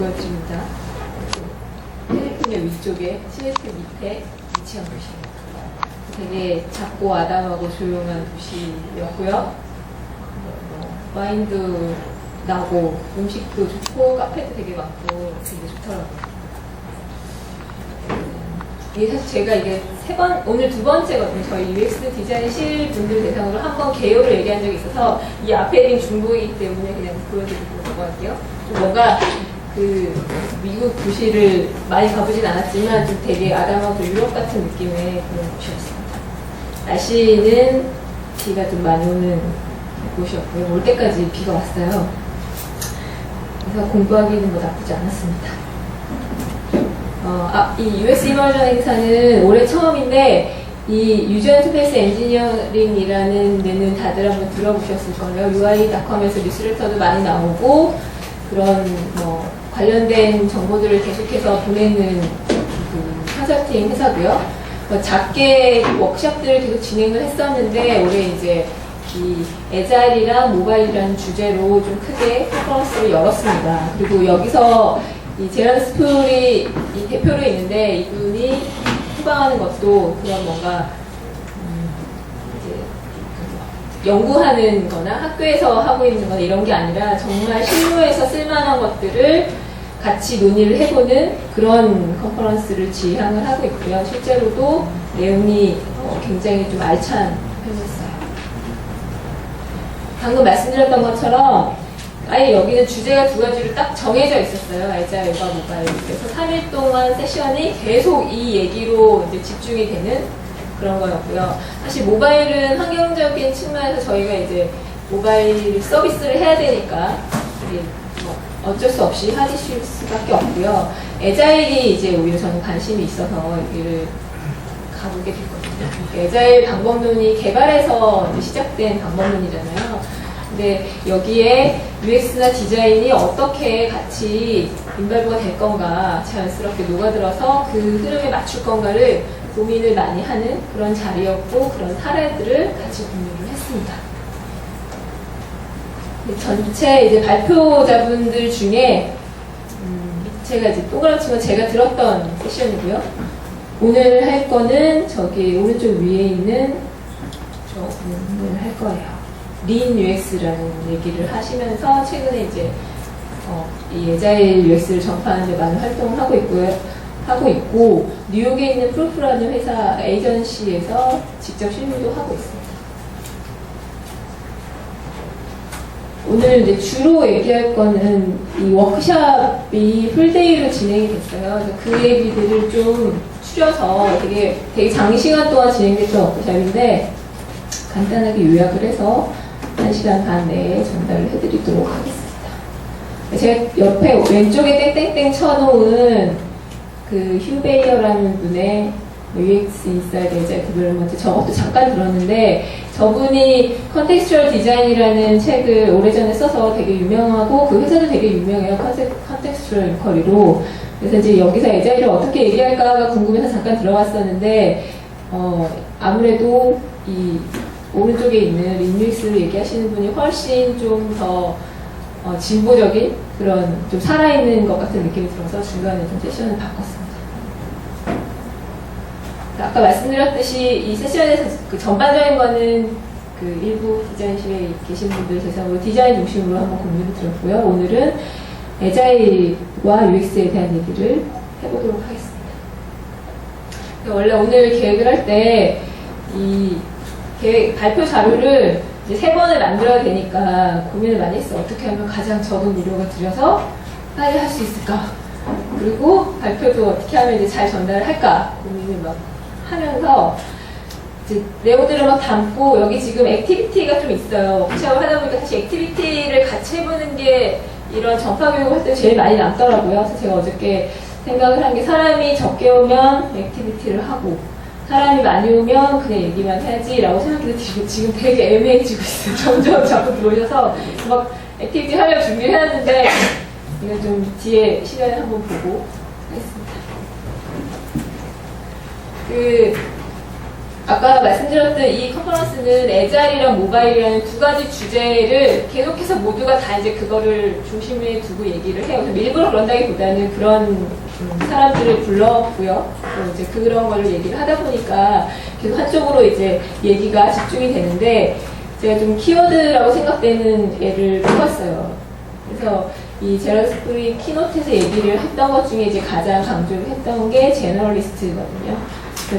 보여드립니다. 캘리포니아 위쪽에 시애틀 밑에 위치한 도시입니다. 되게 작고 아담하고 조용한 도시였고요. 와인도 나고 음식도 좋고 카페도 되게 많고 되게 좋더라고요. 이게 사실 제가 이게 오늘 두 번째거든요. 저희 UX 디자인실 분들 대상으로 한 번 개요를 얘기한 적이 있어서 이 앞에 있는 중국이기 때문에 그냥 보여드리려고 할게요. 좀 뭔가 그 미국 도시를 많이 가보진 않았지만 좀 되게 아담하고 유럽 같은 느낌의 그런 곳이었습니다. 날씨는 비가 좀 많이 오는 곳이었고요. 올 때까지 비가 왔어요. 그래서 공부하기는 뭐 나쁘지 않았습니다. 이 UX 이머전 행사는 올해 처음인데 이 유전 스페이스 엔지니어링이라는 데는 다들 한번 들어보셨을 거예요. UI.com에서 뉴스레터도 많이 나오고 그런 뭐 관련된 정보들을 계속해서 보내는 그 컨설팅 회사고요. 작게 워크숍들을 계속 진행을 했었는데 올해 이제 이 애자일이랑 모바일이라는 주제로 좀 크게 컨퍼런스를 열었습니다. 그리고 여기서 이 제란 스풀이 이 대표로 있는데 이분이 후방하는 것도 그런 뭔가 이제 연구하는 거나 학교에서 하고 있는 거나 이런 게 아니라 정말 실무에서 쓸만한 것들을 같이 논의를 해보는 그런 컨퍼런스를 지향을 하고 있고요. 실제로도 내용이 굉장히 좀 알찬 편이었어요. 방금 말씀드렸던 것처럼 아예 여기는 주제가 두 가지로 딱 정해져 있었어요. 애자일과 모바일. 그래서 3일 동안 세션이 계속 이 얘기로 이제 집중이 되는 그런 거였고요. 사실 모바일은 환경적인 측면에서 저희가 이제 모바일 서비스를 해야 되니까 이게 뭐 어쩔 수 없이 하실 수밖에 없고요. 애자일이 이제 오히려 저는 관심이 있어서 여기를 가보게 됐거든요. 애자일 방법론이 개발에서 이제 시작된 방법론이잖아요. 근데 여기에 UX나 디자인이 어떻게 같이 인발부가 될 건가 자연스럽게 녹아들어서 그 흐름에 맞출 건가를 고민을 많이 하는 그런 자리였고 그런 사례들을 같이 공유를 했습니다. 전체 이제 발표자분들 중에 제가 이제 동그랗지만 제가 들었던 세션이고요. 오늘 할 거는 저기 오른쪽 위에 있는 저 분을 할 거예요. 린 UX라는 얘기를 하시면서 최근에 이제 이 애자일 UX를 전파하는 데 많은 활동을 하고 있고 뉴욕에 있는 프루프라는 회사 에이전시에서 직접 실무도 하고 있습니다. 오늘 이제 주로 얘기할 거는 이 워크숍이 풀데이로 진행이 됐어요. 그래서 그 얘기들을 좀 추려서 되게 장시간 동안 진행됐던 워크숍인데 간단하게 요약을 해서 1시간 반 내에 전달을 해드리도록 하겠습니다. 제가 옆에 왼쪽에 땡땡땡 쳐놓은 그 휴베이어라는 분의 UX 인사이드 애자일 디벨롭먼트 저것도 잠깐 들었는데 저분이 컨텍스추얼 디자인이라는 책을 오래전에 써서 되게 유명하고 그 회사도 되게 유명해요. 컨텍스추얼 인쿼리로. 그래서 이제 여기서 애자일을 어떻게 얘기할까가 궁금해서 잠깐 들어갔었는데 아무래도 이 오른쪽에 있는 린유익스를 얘기하시는 분이 훨씬 좀 더 진보적인 그런 좀 살아있는 것 같은 느낌이 들어서 중간에 좀 세션을 바꿨습니다. 아까 말씀드렸듯이 이 세션에서 그 전반적인 거는 그 일부 디자인실에 계신 분들 대상으로 디자인 중심으로 한번 공유를 드렸고요. 오늘은 애자일과 UX에 대한 얘기를 해보도록 하겠습니다. 원래 오늘 계획을 할 때 이 발표 자료를 이제 3번을 만들어야 되니까 고민을 많이 했어요. 어떻게 하면 가장 적은 노력을 들여서 빨리 할 수 있을까? 그리고 발표도 어떻게 하면 이제 잘 전달을 할까? 고민을 막 하면서 이제 내용들을 막 담고 여기 지금 액티비티가 좀 있어요. 워크숍을 하다 보니까 사실 액티비티를 같이 해보는 게 이런 전파 교육을 할 때 제일 많이 남더라고요. 그래서 제가 어저께 생각을 한 게 사람이 적게 오면 액티비티를 하고 사람이 많이 오면 그냥 얘기만 해야지라고 생각해서 지금 되게 애매해지고 있어요. 점점 자꾸 들어오셔서 막 액티비티 하려고 준비를 해놨는데 이건 좀 뒤에 시간을 한번 보고 하겠습니다. 아까 말씀드렸던 이 컨퍼런스는 애자일이랑 모바일이라는 두 가지 주제를 계속해서 모두가 다 이제 그거를 중심에 두고 얘기를 해요. 일부러 그런다기보다는 그런 사람들을 불렀고요. 또 이제 그런 걸 얘기를 하다 보니까 계속 한쪽으로 이제 얘기가 집중이 되는데 제가 좀 키워드라고 생각되는 애를 뽑았어요. 그래서 이 제럴드 스프리 키노트에서 얘기를 했던 것 중에 이제 가장 강조를 했던 게 제너럴리스트거든요.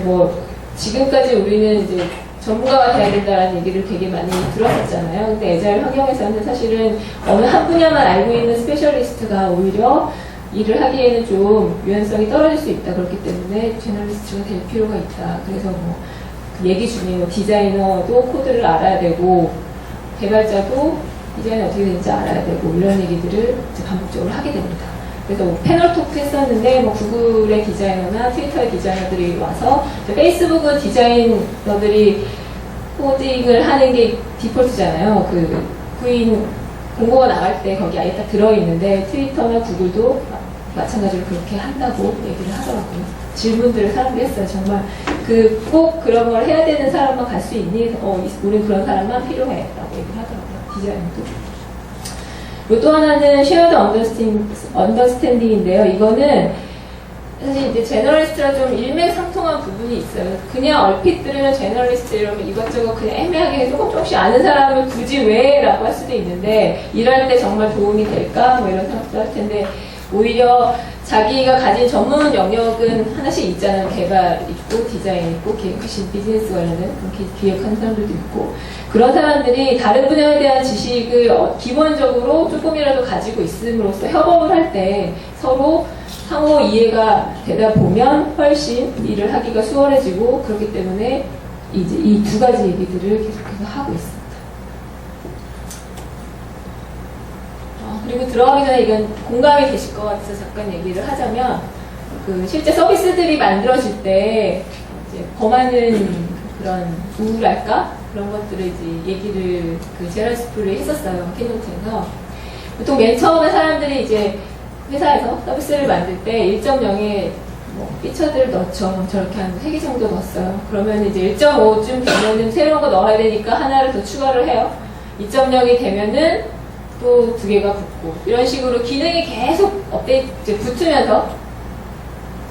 뭐 지금까지 우리는 이제 전문가가 돼야 된다는 얘기를 되게 많이 들었었잖아요. 근데 애자일 환경에서는 사실은 어느 한 분야만 알고 있는 스페셜리스트가 오히려 일을 하기에는 좀 유연성이 떨어질 수 있다. 그렇기 때문에 제너럴리스트가 될 필요가 있다. 그래서 뭐 그 얘기 중에 뭐 디자이너도 코드를 알아야 되고 개발자도 디자인이 어떻게 되는지 알아야 되고 이런 얘기들을 이제 반복적으로 하게 됩니다. 그래서 뭐 패널 토크 했었는데 뭐 구글의 디자이너나 트위터의 디자이너들이 와서 페이스북은 디자이너들이 코딩을 하는 게 디폴트잖아요. 그 구인 공고가 나갈 때 거기 아예 딱 들어있는데 트위터나 구글도 마찬가지로 그렇게 한다고 얘기를 하더라고요. 질문들을 사람들이 했어요. 정말 꼭 그런 걸 해야 되는 사람만 갈 수 있니? 우린 그런 사람만 필요해 라고 얘기를 하더라고요. 디자이너도. 또 하나는 쉐어드 언더스탠딩인데요. 이거는 사실 이제 제너럴리스트랑 좀 일맥상통한 부분이 있어요. 그냥 얼핏 들으면 제너럴리스트 이러면 이것저것 그냥 애매하게 조금씩 아는 사람을 굳이 왜? 라고 할 수도 있는데 일할 때 정말 도움이 될까? 뭐 이런 생각도 할 텐데 오히려 자기가 가진 전문 영역은 하나씩 있잖아요. 개발 있고 디자인 있고 기획하신 비즈니스 관련된 그렇게 기획하는 사람들도 있고 그런 사람들이 다른 분야에 대한 지식을 기본적으로 조금이라도 가지고 있음으로써 협업을 할 때 서로 상호 이해가 되다 보면 훨씬 일을 하기가 수월해지고 그렇기 때문에 이제 이 두 가지 얘기들을 계속해서 하고 있습니다. 그리고 들어가기 전에 이건 공감이 되실 것 같아서 잠깐 얘기를 하자면 그 실제 서비스들이 만들어질 때 이제 범하는 그런 우울할까? 그런 것들을 이제 얘기를 그 제럴드 스프리 했었어요. 키노트에서. 보통 맨 처음에 사람들이 이제 회사에서 서비스를 만들 때 1.0에 뭐 피처들을 넣죠. 저렇게 한 3개 정도 넣었어요. 그러면 이제 1.5쯤 되면은 새로운 거 넣어야 되니까 하나를 더 추가를 해요. 2.0이 되면은 또 2개가 붙고 이런 식으로 기능이 계속 업데이트 이제 붙으면서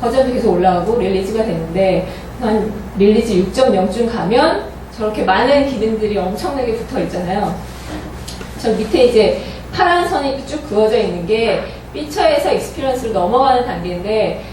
버전도 계속 올라가고 릴리즈가 되는데 한 릴리즈 6.0쯤 가면 저렇게 많은 기능들이 엄청나게 붙어 있잖아요. 저 밑에 이제 파란 선이 쭉 그어져 있는 게 피처에서 익스피리언스로 넘어가는 단계인데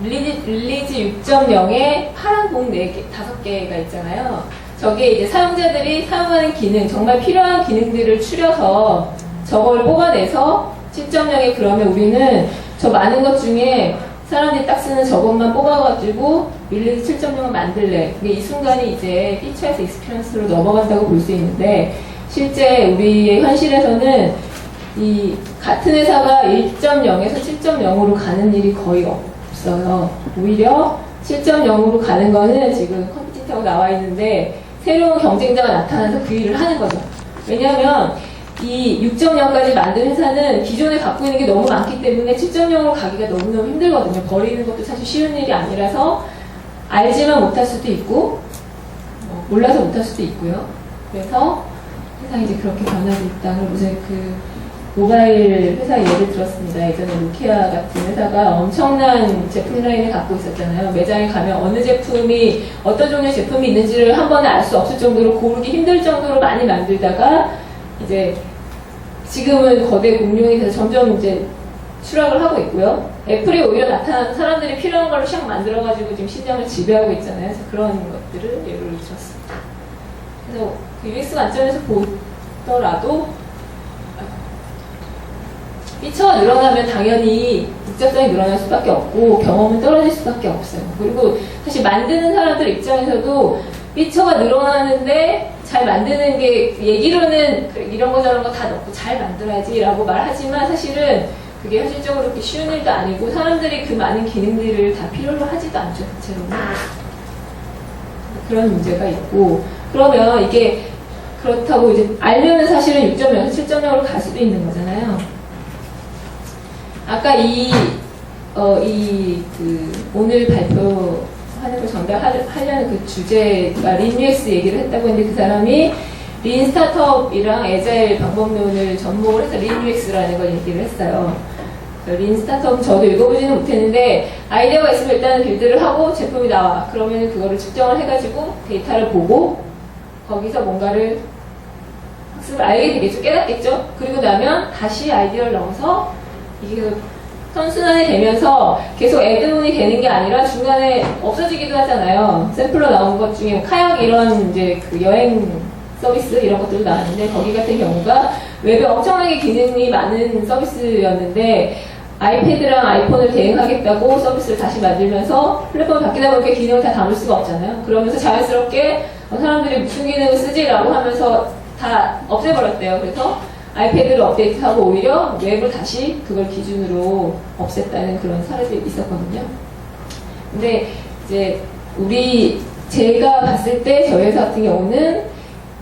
릴리즈 6.0에 파란 공 5개가 있잖아요. 저게 이제 사용자들이 사용하는 기능, 정말 필요한 기능들을 추려서 저걸 뽑아내서 7.0에 그러면 우리는 저 많은 것 중에 사람들이 딱 쓰는 저것만 뽑아가지고 릴리즈 7.0을 만들래. 근데 이 순간이 이제 피처에서 익스피리언스로 넘어간다고 볼 수 있는데 실제 우리의 현실에서는 이 같은 회사가 1.0에서 7.0으로 가는 일이 거의 없어요. 오히려 7.0으로 가는 거는 지금 컴퓨터가 나와 있는데 새로운 경쟁자가 나타나서 그 일을 하는 거죠. 왜냐하면 이 6.0까지 만든 회사는 기존에 갖고 있는 게 너무 많기 때문에 7.0으로 가기가 너무너무 힘들거든요. 버리는 것도 사실 쉬운 일이 아니라서 알지만 못할 수도 있고 몰라서 못할 수도 있고요. 그래서 세상이 이제 그렇게 변하고 있다. 그리고 이제 그 모바일 회사 예를 들었습니다. 예전에 노키아 같은 회사가 엄청난 제품 라인을 갖고 있었잖아요. 매장에 가면 어느 제품이 어떤 종류의 제품이 있는지를 한 번에 알 수 없을 정도로 고르기 힘들 정도로 많이 만들다가 이제 지금은 거대 공룡이 돼서 점점 이제 추락을 하고 있고요. 애플이 오히려 나타나서 사람들이 필요한 걸로 샥 만들어가지고 지금 시장을 지배하고 있잖아요. 그래서 그런 것들을 예를 들었습니다. 그래서 그 UX 관점에서 보더라도 피처가 늘어나면 당연히 복잡성이 늘어날 수밖에 없고 경험은 떨어질 수밖에 없어요. 그리고 사실 만드는 사람들 입장에서도 피처가 늘어나는데 잘 만드는 게 얘기로는 이런 거 저런 거 다 넣고 잘 만들어야지 라고 말하지만 사실은 그게 현실적으로 그렇게 쉬운 일도 아니고 사람들이 그 많은 기능들을 다 필요로 하지도 않죠. 대체로는. 그런 문제가 있고 그러면 이게 그렇다고 이제 알면은 사실은 6.0에서 7.0으로 갈 수도 있는 거잖아요. 아까 오늘 발표 하는 걸 전달하려는 그 주제가 린 UX 얘기를 했다고 했는데 그 사람이 린 스타트업이랑 에자일 방법론을 접목을 해서 린 UX라는 걸 얘기를 했어요. 린 스타트업은 저도 읽어보지는 못했는데 아이디어가 있으면 일단은 빌드를 하고 제품이 나와. 그러면 그거를 측정을 해가지고 데이터를 보고 거기서 뭔가를 학습을 알게 되겠죠. 깨닫겠죠. 그리고 나면 다시 아이디어를 넣어서 이게 선순환이 되면서 계속 애드온이 되는 게 아니라 중간에 없어지기도 하잖아요. 샘플로 나온 것 중에 카약 이런 이제 그 여행 서비스 이런 것들도 나왔는데 거기 같은 경우가 웹에 엄청나게 기능이 많은 서비스였는데 아이패드랑 아이폰을 대응하겠다고 서비스를 다시 만들면서 플랫폼이 바뀌다 보니까 기능을 다 담을 수가 없잖아요. 그러면서 자연스럽게 사람들이 무슨 기능을 쓰지라고 하면서 다 없애버렸대요. 그래서 아이패드를 업데이트하고 오히려 웹을 다시 그걸 기준으로 없앴다는 그런 사례들이 있었거든요. 근데 이제 제가 봤을 때 저희 회사 같은 경우는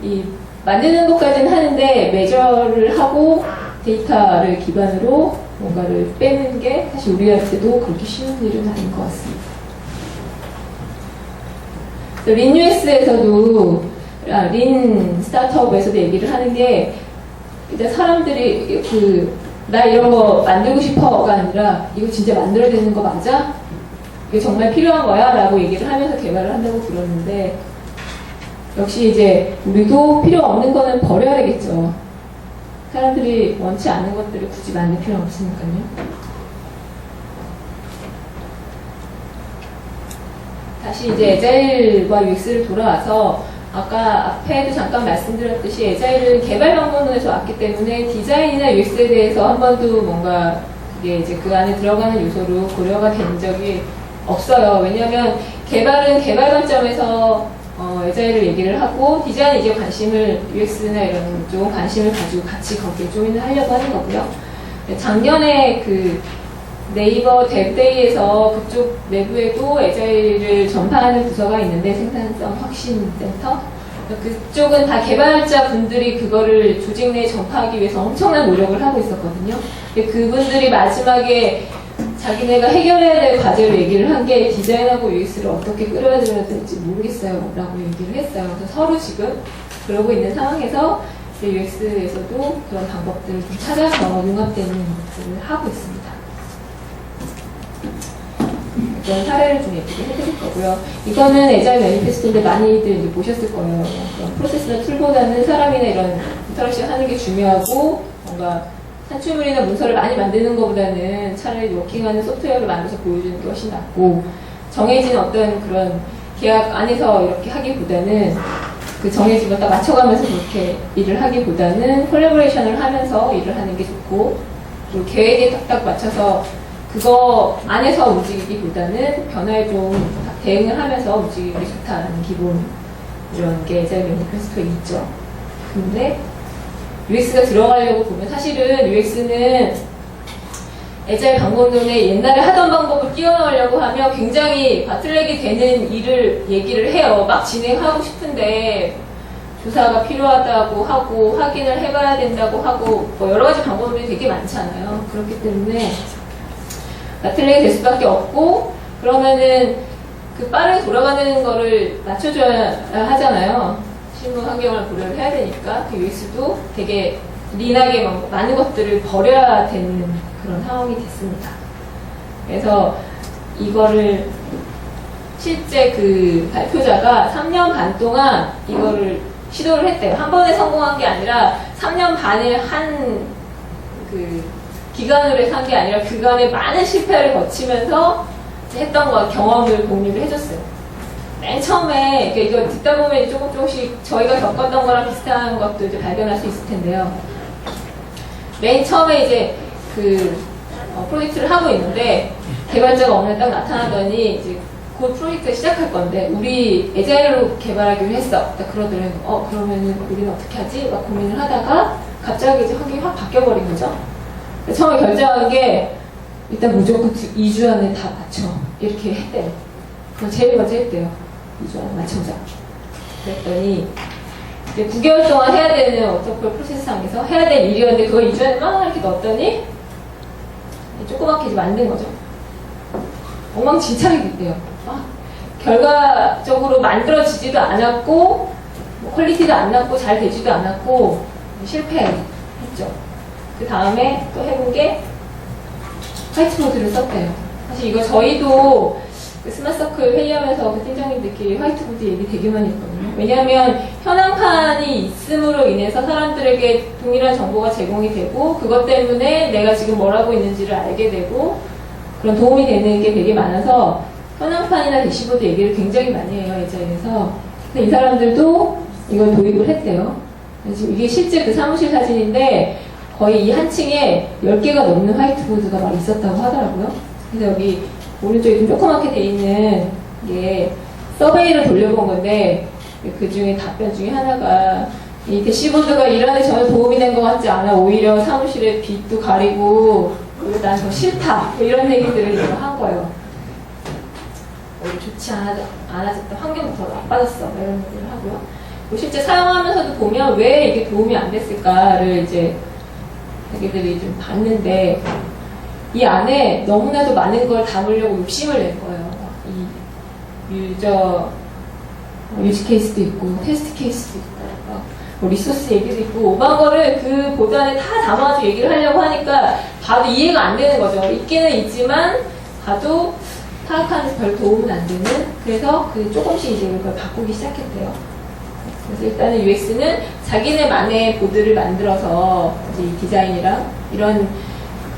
이 만드는 것까지는 하는데 매저를 하고 데이터를 기반으로 뭔가를 빼는 게 사실 우리한테도 그렇게 쉬운 일은 아닌 것 같습니다. 린 US에서도 린 스타트업에서도 얘기를 하는 게 일단 사람들이 나 이런 거 만들고 싶어가 아니라 이거 진짜 만들어야 되는 거 맞아? 이게 정말 필요한 거야? 라고 얘기를 하면서 개발을 한다고 들었는데 역시 이제 우리도 필요 없는 거는 버려야 되겠죠. 사람들이 원치 않는 것들을 굳이 만들 필요는 없으니까요. 다시 이제 에자일과 UX를 돌아와서 아까 앞에도 잠깐 말씀드렸듯이 에자일은 개발 방법론에서 왔기 때문에 디자인이나 UX에 대해서 한 번도 뭔가 그게 이제 그 안에 들어가는 요소로 고려가 된 적이 없어요. 왜냐하면 개발은 개발 관점에서 에자일을 얘기를 하고 디자인은 이제 관심을 UX나 이런 쪽 관심을 가지고 같이 거기에 조인을 하려고 하는 거고요. 작년에 그 네이버 뎁데이에서 그쪽 내부에도 에자일을 전파하는 부서가 있는데 생산성 혁신센터 그쪽은 다 개발자 분들이 그거를 조직 내에 전파하기 위해서 엄청난 노력을 하고 있었거든요. 그분들이 마지막에 자기네가 해결해야 될 과제를 얘기를 한 게 디자인하고 UX를 어떻게 끌어들여야 될지 모르겠어요 라고 얘기를 했어요. 그래서 서로 지금 그러고 있는 상황에서 UX에서도 그런 방법들을 좀 찾아서 융합되는 것들을 하고 있습니다. 그런 사례를 좀 얘기를 해드릴 거고요. 이거는 에자일 매니페스토인데 많이들 이제 보셨을 거예요. 그런 프로세스나 툴보다는 사람이나 이런 인터랙션 하는 게 중요하고 뭔가 산출물이나 문서를 많이 만드는 것보다는 차라리 워킹하는 소프트웨어를 만들어서 보여주는 게 훨씬 낫고 정해진 어떤 그런 계약 안에서 이렇게 하기보다는 그 정해진 거 딱 맞춰가면서 그렇게 일을 하기보다는 콜라보레이션을 하면서 일을 하는 게 좋고 그리고 계획에 딱딱 맞춰서 그거 안에서 움직이기보다는 변화에 좀 대응을 하면서 움직이는 게 좋다는 기본 이런 게 에자일 매니페스토에 있죠. 근데 UX가 들어가려고 보면 사실은 UX는 에자일 방법론에 옛날에 하던 방법을 끼워넣으려고 하면 굉장히 바틀렉이 되는 일을 얘기를 해요. 막 진행하고 싶은데 조사가 필요하다고 하고 확인을 해봐야 된다고 하고 뭐 여러 가지 방법들이 되게 많잖아요. 그렇기 때문에 바틀렉이 될 수밖에 없고 그러면은 그 빠르게 돌아가는 거를 맞춰줘야 하잖아요. 실무 환경을 고려를 해야 되니까 그 UX도 되게 린하게 많은 것들을 버려야 되는 그런 상황이 됐습니다. 그래서 이거를 실제 그 발표자가 3년 반 동안 이거를 시도를 했대요. 한 번에 성공한 게 아니라 3년 반을 한 그 기간으로 해서 한 게 아니라 그간의 많은 실패를 거치면서 했던 거 경험을 공유를 해줬어요. 맨 처음에 이거 듣다 보면 조금씩 저희가 겪었던 거랑 비슷한 것도 이제 발견할 수 있을 텐데요. 맨 처음에 이제 그 프로젝트를 하고 있는데 개발자가 어느 날 딱 나타나더니 이제 그 프로젝트를 시작할 건데 우리 에자일로 개발하기로 했어. 딱 그러더라고요. 그러면은 우리는 어떻게 하지? 막 고민을 하다가 갑자기 이제 환경이 확 바뀌어버린 거죠. 처음에 결정한 게 일단 무조건 2주 안에 다 맞춰. 이렇게 했대요. 그거 제일 먼저 했대요. 2주 안에 맞춰보자. 그랬더니 이제 9개월 동안 해야 되는 워터풀 프로세스상에서 해야 될 일이었는데 그걸 2주 안에 막 이렇게 넣었더니 조그맣게 이제 만든 거죠. 엉망진창이 됐대요. 결과적으로 만들어지지도 않았고 뭐 퀄리티도 안 났고 잘 되지도 않았고 실패했죠. 그 다음에 또 해본 게 화이트보드를 썼대요. 사실 이거 저희도 그 스마트서클 회의하면서 그 팀장님들끼리 화이트보드 얘기 되게 많이 했거든요. 왜냐하면 현황판이 있음으로 인해서 사람들에게 동일한 정보가 제공이 되고 그것 때문에 내가 지금 뭘 하고 있는지를 알게 되고 그런 도움이 되는 게 되게 많아서 현황판이나 대시보드 얘기를 굉장히 많이 해요, 에자일에서. 근데 이 사람들도 이걸 도입을 했대요. 지금 이게 실제 그 사무실 사진인데 거의 이 한 층에 10개가 넘는 화이트보드가 막 있었다고 하더라고요. 그래서 여기 오른쪽에 좀 조그맣게 돼 있는 게 서베이를 돌려본 건데 그 중에 답변 중에 하나가 이 대시보드가 일하는 데 전혀 도움이 된 것 같지 않아. 오히려 사무실에 빛도 가리고 난 더 싫다. 이런 얘기들을 제가 한 거예요. 좋지 않아졌다. 환경이 더 나빠졌어. 이런 얘기를 하고요. 실제 사용하면서도 보면 왜 이게 도움이 안 됐을까를 이제 자기들이 좀 봤는데 이 안에 너무나도 많은 걸 담으려고 욕심을 낸 거예요. 이 유지 케이스도 있고 테스트 케이스도 있고 뭐 리소스 얘기도 있고 오만 거를 그 보드 안에 다 담아가지고 얘기를 하려고 하니까 봐도 이해가 안 되는 거죠. 있기는 있지만 봐도 파악하는 데 별 도움은 안 되는. 그래서 그 조금씩 이제 이걸 바꾸기 시작했대요. 그래서 일단은 UX는 자기네만의 보드를 만들어서 이제 이 디자인이랑 이런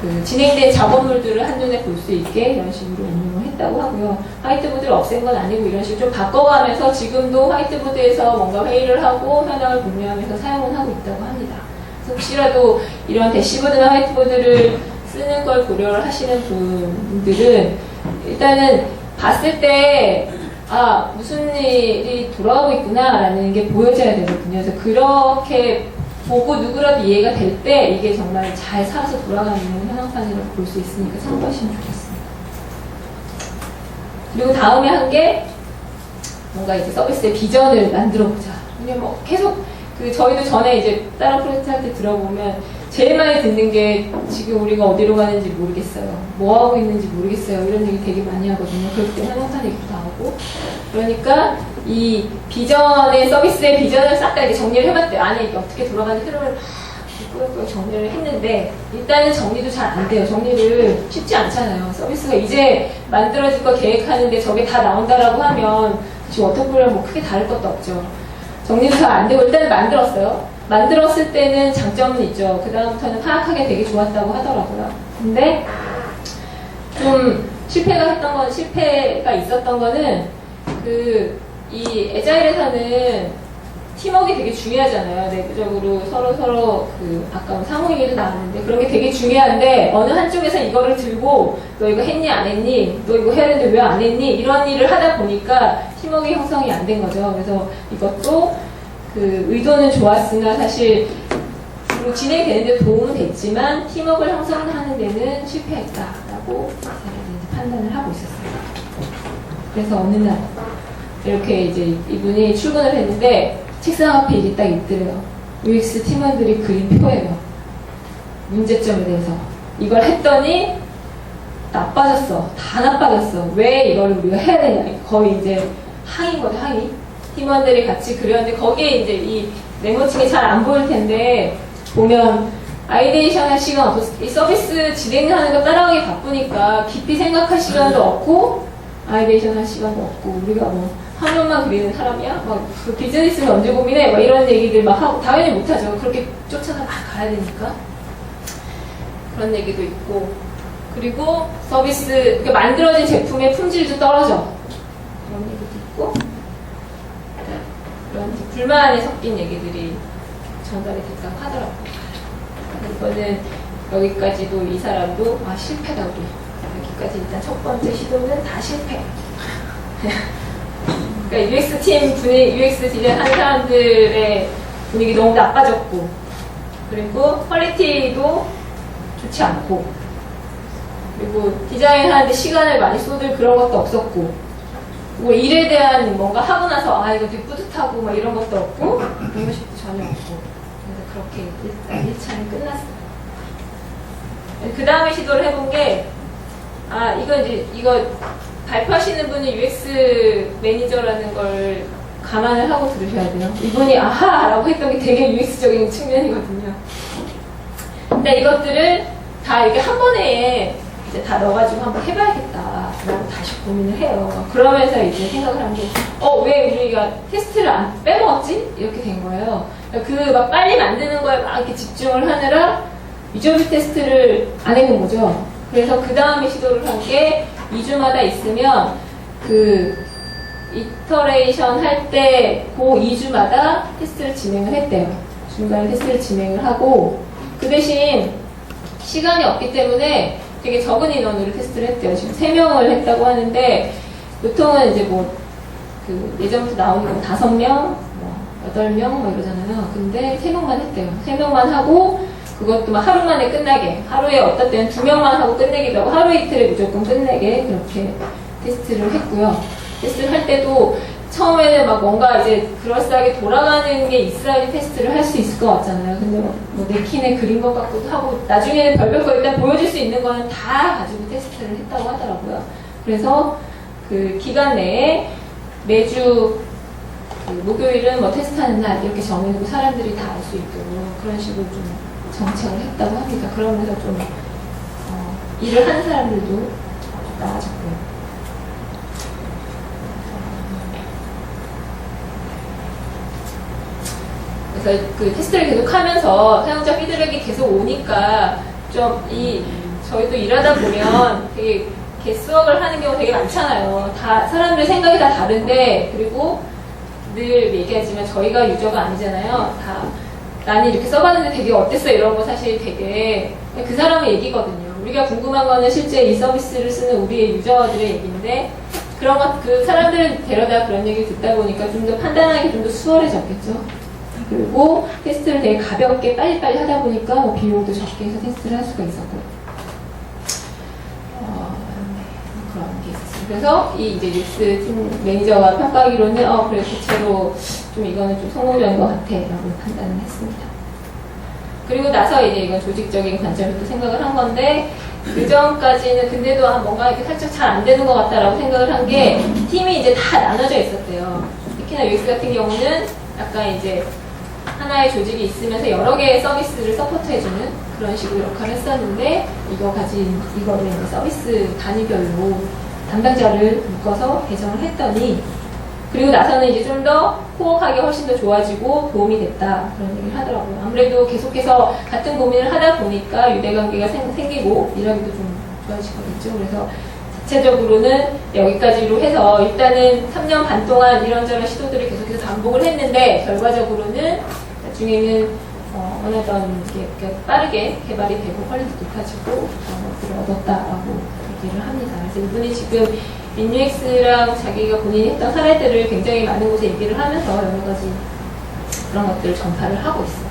그 진행된 작업물들을 한눈에 볼 수 있게 이런 식으로 운영을 했다고 하고요. 화이트보드를 없앤 건 아니고 이런 식으로 좀 바꿔가면서 지금도 화이트보드에서 뭔가 회의를 하고 현황을 공유하면서 사용을 하고 있다고 합니다. 그래서 혹시라도 이런 대시보드나 화이트보드를 쓰는 걸 고려를 하시는 분들은 일단은 봤을 때 무슨 일이 돌아오고 있구나 라는 게 보여져야 되거든요. 그래서 그렇게 보고 누구라도 이해가 될 때 이게 정말 잘 살아서 돌아가는 현황판이라고 볼 수 있으니까 참고하시면 좋겠습니다. 그리고 다음에 한 게 뭔가 이제 서비스의 비전을 만들어보자. 왜냐면 뭐 계속 저희도 전에 이제 다른 프로젝트 할 때 들어보면 제일 많이 듣는 게 지금 우리가 어디로 가는지 모르겠어요. 뭐 하고 있는지 모르겠어요. 이런 얘기 되게 많이 하거든요. 그럴 때 현황판 얘기도 나오고. 그러니까 이 비전의 서비스의 비전을 싹 다 이제 정리를 해봤대요. 안에 이게 어떻게 돌아가는 흐름을 막 꾸역꾸역 정리를 했는데 일단은 정리도 잘 안 돼요. 정리를 쉽지 않잖아요. 서비스가 이제 만들어질 거 계획하는데 저게 다 나온다라고 하면 지금 워터풀이랑 뭐 크게 다를 것도 없죠. 정리도 잘 안 되고 일단은 만들었어요. 만들었을 때는 장점은 있죠. 그 다음부터는 파악하기 되게 좋았다고 하더라고요. 근데 좀 실패가 있었던 거는 이 에자일에서는 팀워크가 되게 중요하잖아요. 내부적으로 서로 아까 상호 얘기도 나왔는데 그런 게 되게 중요한데 어느 한쪽에서 이거를 들고 너 이거 했니 안 했니? 너 이거 해야 되는데 왜 안 했니? 이런 일을 하다 보니까 팀워크 형성이 안 된 거죠. 그래서 이것도 의도는 좋았으나 사실 진행되는 데 도움은 됐지만 팀워크를 형성하는 데는 실패했다라고 판단을 하고 있었어요. 그래서 어느 날 이렇게 이제 이분이 출근을 했는데 책상 앞에 이게 딱 있더래요. UX 팀원들이 그린 표예요. 문제점에 대해서. 이걸 했더니 나빠졌어. 다 나빠졌어. 왜 이걸 우리가 해야 되냐. 거의 이제 항의인 거죠, 항의. 팀원들이 같이 그렸는데 거기에 이제 이 네모층이 잘 안 보일 텐데 보면 아이데이션 할 시간 없어서 이 서비스 진행하는 거 따라가기 바쁘니까 깊이 생각할 시간도 없고 아이데이션 할 시간도 없고 우리가 뭐 화면만 그리는 사람이야? 막 그 비즈니스는 언제 고민해? 막 이런 얘기들 막 하고 당연히 못하죠. 그렇게 쫓아가 막 가야 되니까 그런 얘기도 있고 그리고 서비스 그러니까 만들어진 제품의 품질도 떨어져 그런 얘기도 있고 그런 불만에 섞인 얘기들이 전달이 됐다고 하더라고요. 이거는 여기까지도 이 사람도 실패다 우리 여기까지 일단 첫 번째 시도는 다 실패. 그러니까 UX 팀 UX 디자인 하는 사람들의 분위기 너무 나빠졌고 그리고 퀄리티도 좋지 않고 그리고 디자인 하는데 시간을 많이 쏟을 그런 것도 없었고 뭐 일에 대한 뭔가 하고 나서 이거 되게 뿌듯하고 막 이런 것도 없고 멤버십도 전혀 없고 그래서 그렇게 일단 1차는 끝났어요. 그 다음에 시도를 해본 게 이거 발표하시는 분이 UX 매니저라는 걸 감안을 하고 들으셔야 돼요. 이분이 아하라고 했던 게 되게 UX적인 측면이거든요. 근데 이것들을 다 이렇게 한 번에 이제 다 넣어가지고 한번 해봐야겠다라고 다시 고민을 해요. 그러면서 이제 생각을 한 게, 왜 우리가 테스트를 안 빼먹었지? 이렇게 된 거예요. 막 빨리 만드는 거에 막 이렇게 집중을 하느라 유저비 테스트를 안 해본 거죠. 그래서 그 다음에 시도를 한 게 2주마다 있으면 이터레이션 할 때 그 2주마다 테스트를 진행을 했대요. 중간에 테스트를 진행을 하고 그 대신 시간이 없기 때문에 되게 적은 인원으로 테스트를 했대요. 지금 3명을 했다고 하는데 보통은 이제 예전부터 나오는 건 5명, 8명 이러잖아요. 근데 3명만 했대요. 3명만 하고 그것도 막 하루 만에 끝나게, 하루에 어떨 때는 2명만 하고 끝내기도 하고 하루 이틀에 무조건 끝내게 그렇게 테스트를 했고요. 테스트를 할 때도 처음에는 막 뭔가 이제 그럴싸하게 돌아가는 게 있어야지 테스트를 할 수 있을 것 같잖아요. 근데 네킨에 그린 것 같기도 하고 나중에는 별별 거 일단 보여줄 수 있는 거는 다 가지고 테스트를 했다고 하더라고요. 그래서 그 기간 내에 매주 목요일은 테스트하는 날 이렇게 정해놓고 사람들이 다 알 수 있도록 그런 식으로 좀 정책을 했다고 합니다. 그러면서 좀 일을 하는 사람들도 나아졌고요. 그래서 그 테스트를 계속 하면서 사용자 피드백이 계속 오니까 저희도 일하다 보면 되게 개수업을 하는 경우 되게 많잖아요. 사람들 생각이 다 다른데, 그리고 늘 얘기하지만 저희가 유저가 아니잖아요. 나는 이렇게 써봤는데 되게 어땠어? 이런 거 사실 되게 그 사람의 얘기거든요. 우리가 궁금한 거는 실제 이 서비스를 쓰는 우리의 유저들의 얘기인데, 그 사람들을 데려다 그런 얘기를 듣다 보니까 좀 더 판단하기 좀 더 수월해졌겠죠. 그리고 테스트를 되게 가볍게 빨리빨리 하다 보니까 비용도 적게 해서 테스트를 할 수가 있었고요. 그런 게 있었어요. 그래서 이제 UX 팀 매니저가 평가하기로는 그래 대체로 좀 이거는 좀 성공적인 것 같아라고 판단을 했습니다. 그리고 나서 이제 이건 조직적인 관점에서 생각을 한 건데 그 전까지는 근데도 뭔가 이렇게 살짝 잘 안 되는 것 같다라고 생각을 한 게 팀이 이제 다 나눠져 있었대요. 특히나 UX 같은 경우는 약간 이제 하나의 조직이 있으면서 여러 개의 서비스를 서포트해주는 그런 식으로 역할을 했었는데 이거를 이제 서비스 단위별로 담당자를 묶어서 배정을 했더니 그리고 나서는 이제 좀 더 코어하기 훨씬 더 좋아지고 도움이 됐다 그런 얘기를 하더라고요. 아무래도 계속해서 같은 고민을 하다 보니까 유대관계가 생기고 일하기도 좀 좋아지거든요. 그래서 자체적으로는 여기까지로 해서 일단은 3년 반 동안 이런저런 시도들을 계속해서 반복을 했는데 결과적으로는 나중에는 원하던 게 빠르게 개발이 되고 퀄리티 높아지고 그런 것들을 얻었다라고 얘기를 합니다. 그래서 이분이 지금 민UX랑 자기가 본인이 했던 사례들을 굉장히 많은 곳에 얘기를 하면서 여러 가지 그런 것들을 전파를 하고 있어요.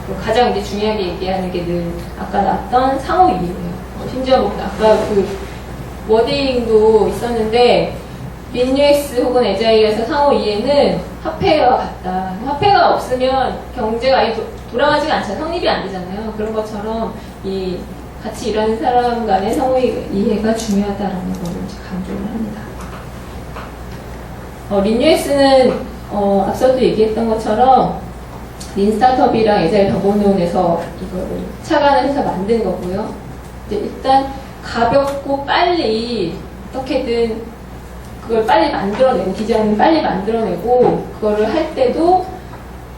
그리고 가장 이제 중요하게 얘기하는 게 늘 아까 나왔던 상호 이해예요. 심지어 아까 워딩도 있었는데 민UX 혹은 에자일에서 상호 이해는 화폐와 같다. 화폐가 없으면 경제가 아예 돌아가지가 않잖아요. 성립이 안 되잖아요. 그런 것처럼 같이 일하는 사람 간의 상호 이해가 중요하다라는 걸 강조를 합니다. 민UX는 앞서도 얘기했던 것처럼 린 스타트업이랑 에자일 방법론에서 이거를 착안을 해서 만든 거고요. 일단 가볍고 빨리 어떻게든 그걸 빨리 만들어내고 디자인을 빨리 만들어내고 그거를 할 때도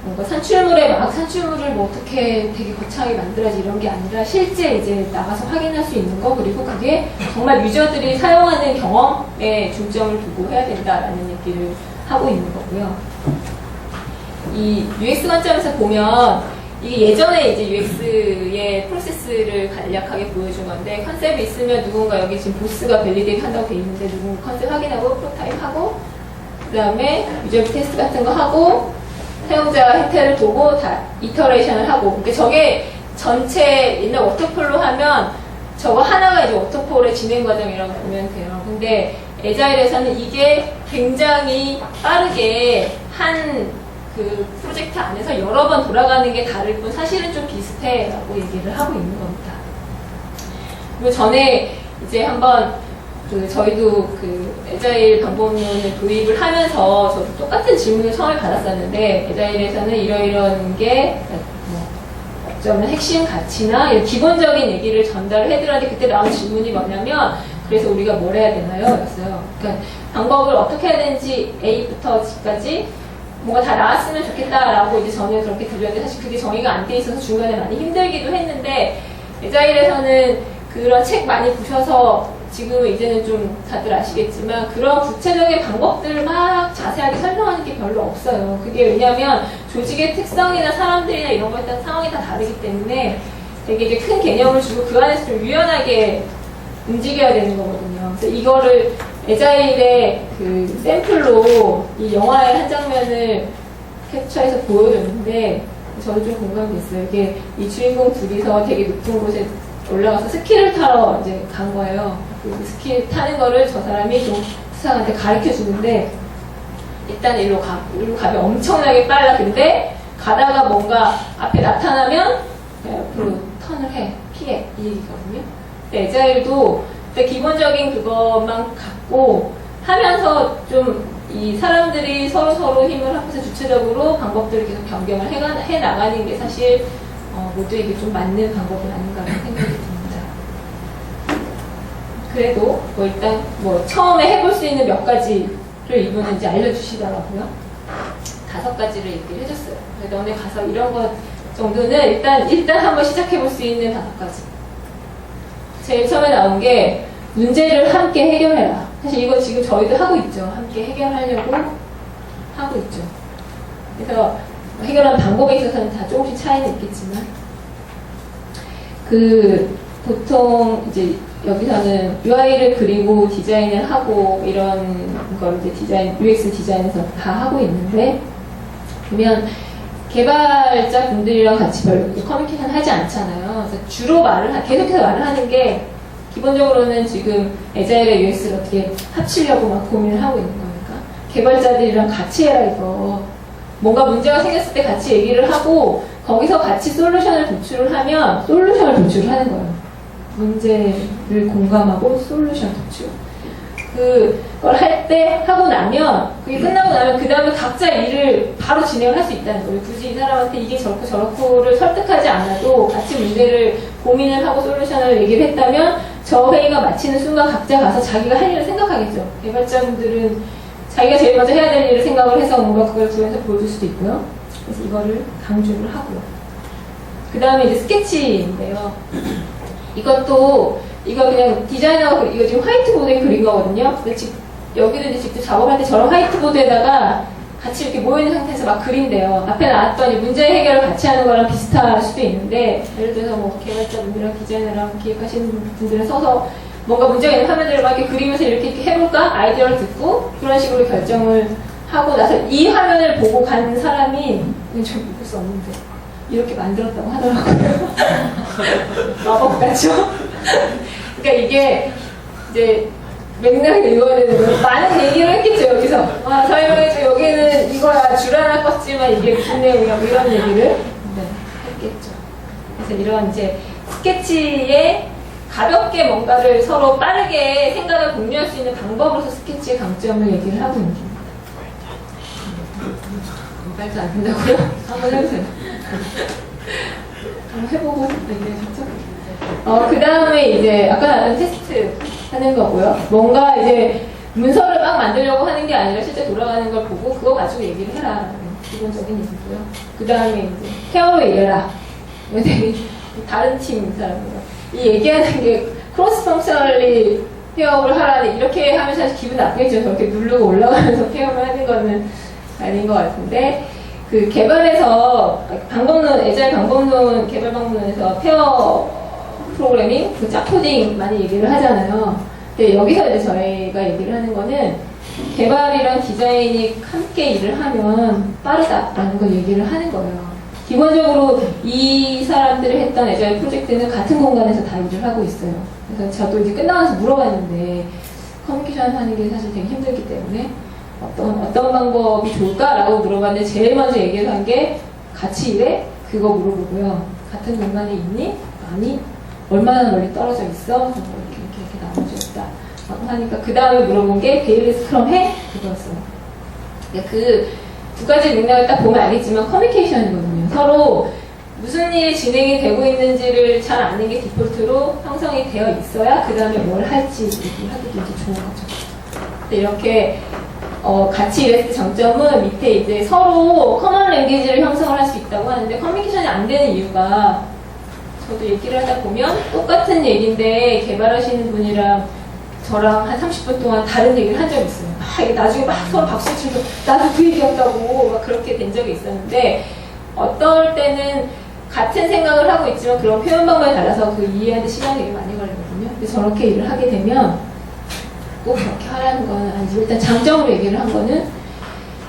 뭔가 산출물을 어떻게 되게 거창하게 만들어야지 이런 게 아니라 실제 이제 나가서 확인할 수 있는 거 그리고 그게 정말 유저들이 사용하는 경험에 중점을 두고 해야 된다라는 얘기를 하고 있는 거고요. 이 UX 관점에서 보면 이게 예전에 이제 UX의 프로세스를 간략하게 보여준 건데 컨셉이 있으면 누군가 여기 지금 보스가 밸리데이트 한다고 돼 있는데 누군가 컨셉 확인하고 프로타입 하고 그 다음에 유저비 테스트 같은 거 하고 사용자 혜택을 보고 다 이터레이션을 하고 그러니까 저게 전체 옛날 워터폴로 하면 저거 하나가 이제 워터폴의 진행 과정이라고 보면 돼요. 근데 에자일에서는 이게 굉장히 빠르게 그 프로젝트 안에서 여러 번 돌아가는 게 다를 뿐 사실은 좀 비슷해라고 얘기를 하고 있는 겁니다. 그리고 전에 이제 한번 저희도 에자일 방법론을 도입을 하면서 저도 똑같은 질문을 처음에 받았었는데, 에자일에서는 이런 게 어쩌면 핵심 가치나 이런 기본적인 얘기를 전달을 해드렸는데, 그때 나온 질문이 뭐냐면, 그래서 우리가 뭘 해야 되나요? 였어요. 그러니까 방법을 어떻게 해야 되는지 A부터 G까지 뭔가 다 나왔으면 좋겠다라고 이제 저는 그렇게 드렸는데, 사실 그게 정의가 안 돼 있어서 중간에 많이 힘들기도 했는데, 에자일에서는 그런 책 많이 보셔서 지금 이제는 좀 다들 아시겠지만 그런 구체적인 방법들을 막 자세하게 설명하는 게 별로 없어요. 그게 왜냐하면 조직의 특성이나 사람들이나 이런 거에 따라 상황이 다 다르기 때문에 되게 이제 큰 개념을 주고 그 안에서 좀 유연하게 움직여야 되는 거거든요. 그래서 이거를 에자일의 샘플로 이 영화의 한 장면을 캡처해서 보여줬는데 저도 좀 공감됐어요. 이게 이 주인공 둘이서 되게 높은 곳에 올라가서 스키를 타러 이제 간 거예요. 그 스키 타는 거를 저 사람이 좀 수상한테 가르쳐 주는데, 일단 일로 가면 엄청나게 빨라. 근데 가다가 뭔가 앞에 나타나면 옆으로 턴을 해, 피해. 이 얘기거든요. 근데 에자일도 기본적인 그것만 갖고 하면서 좀 이 사람들이 서로 힘을 합해서 주체적으로 방법들을 계속 변경을 해 나가는 게 사실 모두에게 좀 맞는 방법은 아닌가라는 생각이 듭니다. 그래도 일단 처음에 해볼 수 있는 몇 가지를 이분은 이제 알려주시더라고요. 5가지를 얘기를 해줬어요. 너네 가서 이런 것 정도는 일단 한번 시작해볼 수 있는 5가지. 제일 처음에 나온 게 문제를 함께 해결해라. 사실 이거 지금 저희도 하고 있죠. 함께 해결하려고 하고 있죠. 그래서 해결하는 방법에 있어서는 다 조금씩 차이는 있겠지만, 보통 이제 여기서는 UI를 그리고 디자인을 하고 이런 걸 이제 UX 디자인에서 다 하고 있는데, 그러면 개발자 분들이랑 같이 별로 커뮤니케이션 하지 않잖아요. 그래서 주로 계속해서 말을 하는 게, 기본적으로는 지금 에자일의 UX를 어떻게 합치려고 막 고민을 하고 있는 거니까 개발자들이랑 같이 해라 이거. 뭔가 문제가 생겼을 때 같이 얘기를 하고 거기서 같이 솔루션을 도출을 하면 솔루션을 도출을 하는 거예요. 문제를 공감하고 솔루션 도출. 그걸 하고 나면, 그게 끝나고 나면 그 다음에 각자 일을 바로 진행을 할 수 있다는 거예요. 굳이 이 사람한테 이게 저렇고 저렇고를 설득하지 않아도 같이 문제를 고민을 하고 솔루션을 얘기를 했다면 저 회의가 마치는 순간 각자 가서 자기가 할 일을 생각하겠죠. 개발자분들은 자기가 제일 먼저 해야 될 일을 생각을 해서 뭔가 그걸 구현해서 보여줄 수도 있고요. 그래서 이거를 강조를 하고요. 그 다음에 이제 스케치인데요. 이거 그냥 디자이너가 이거 지금 화이트보드에 그린 거거든요. 근데 여기도 이제 직접 작업할 때 저런 화이트보드에다가 같이 이렇게 모여있는 상태에서 막 그린대요. 앞에 나왔더니 문제 해결을 같이 하는 거랑 비슷할 수도 있는데, 예를 들어서 개발자분들이랑 디자이너랑 기획하시는 분들은 서서 뭔가 문제가 있는 화면들을 막 이렇게 그리면서 이렇게 해볼까? 아이디어를 듣고 그런 식으로 결정을 하고 나서 이 화면을 보고 간 사람이 좀 믿을 수 없는데 이렇게 만들었다고 하더라고요. 마법 같죠? 그러니까 이게 이제 맥락을 읽어야 되는 거예요. 많은 얘기를 했겠죠, 여기서. 설명해줘. 여기는 이거야. 줄 하나 껐지만 이게 무슨 내용이야. 이런 얘기를 했겠죠. 그래서 이런 이제 스케치에 가볍게 뭔가를 서로 빠르게 생각을 공유할 수 있는 방법으로서 스케치의 강점을 얘기를 하고 있는 겁니다. 말도 안 된다고요? 한번 해보세요. 한번 해보고 얘기하셨죠? 그 다음에 이제 아까 나눈 테스트 하는 거고요. 뭔가 이제 문서를 막 만들려고 하는 게 아니라 실제 돌아가는 걸 보고 그거 가지고 얘기를 해라. 기본적인 얘기고요. 그 다음에 이제 페어로 일해라. 이거 되게 다른 팀 사람이에요. 이 얘기하는 게 크로스 펑셔널리 페어를 하라는, 이렇게 하면 사실 기분 나쁘겠죠. 저렇게 누르고 올라가면서 페어를 하는 거는 아닌 것 같은데, 개발에서 에자일 방법론 개발 방법론에서 페어 프로그래밍, 짝코딩 많이 얘기를 하잖아요. 근데 여기서 이제 저희가 얘기를 하는 거는 개발이랑 디자인이 함께 일을 하면 빠르다라는 걸 얘기를 하는 거예요. 기본적으로 이 사람들이 했던 에자일 프로젝트는 같은 공간에서 다 일을 하고 있어요. 그래서 저도 이제 끝나가서 물어봤는데 커뮤니케이션 하는 게 사실 되게 힘들기 때문에 어떤 방법이 좋을까라고 물어봤는데 제일 먼저 얘기를 한 게 같이 일해? 그거 물어보고요. 같은 공간에 있니? 아니? 얼마나 멀리 떨어져 있어? 이렇게 나오는 라고 하니까 그 다음에 물어본 게 데일리 스크럼 해? 그거였어요. 그 두 가지 맥락을 딱 보면 알겠지만 커뮤니케이션이거든요. 서로 무슨 일이 진행이 되고 있는지를 잘 아는 게 디폴트로 형성이 되어 있어야 그 다음에 뭘 할지 얘기하기도 이제 좋은 거죠. 근데 이렇게 같이 일했을 때 장점은 밑에 이제 서로 커먼 랭귀지를 형성을 할 수 있다고 하는데 커뮤니케이션이 안 되는 이유가 저도 얘기를 하다 보면 똑같은 얘기인데 개발하시는 분이랑 저랑 한 30분 동안 다른 얘기를 한 적이 있어요. 나중에 막 서로 박수 치고 나도 그 얘기였다고 막 그렇게 된 적이 있었는데 어떨 때는 같은 생각을 하고 있지만 그런 표현 방법이 달라서 그 이해하는 시간이 되게 많이 걸리거든요. 근데 저렇게 일을 하게 되면 꼭 그렇게 하라는 건 아니지만 일단 장점으로 얘기를 한 거는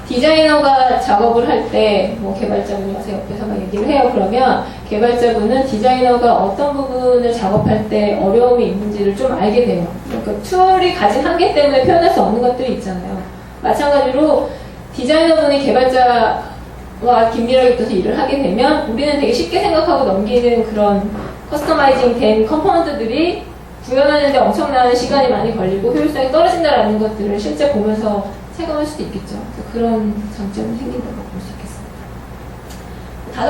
디자이너가 작업을 할 때 뭐 개발자분이 와서 옆에서 막 얘기를 해요. 그러면 개발자분은 디자이너가 어떤 부분을 작업할 때 어려움이 있는지를 좀 알게 돼요. 그러니까 툴이 가진 한계 때문에 표현할 수 없는 것들이 있잖아요. 마찬가지로 디자이너분이 개발자와 긴밀하게 붙어서 일을 하게 되면 우리는 되게 쉽게 생각하고 넘기는 그런 커스터마이징 된 컴포넌트들이 구현하는데 엄청나는 시간이 많이 걸리고 효율성이 떨어진다는 것들을 실제 보면서 체감할 수도 있겠죠. 그런 장점이 생긴다고 볼 수 있겠습니다.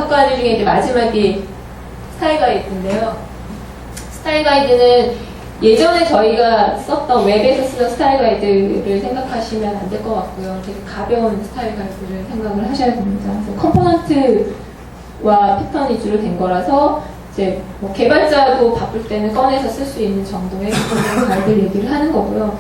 5가지 중에 이제 마지막이 스타일 가이드인데요. 스타일 가이드는 예전에 저희가 썼던 웹에서 쓰던 스타일 가이드를 생각하시면 안 될 것 같고요. 되게 가벼운 스타일 가이드를 생각을 하셔야 됩니다. 그래서 컴포넌트와 패턴 위주로 된 거라서 이제 뭐 개발자도 바쁠 때는 꺼내서 쓸 수 있는 정도의 그런 가이드를 얘기를 하는 거고요.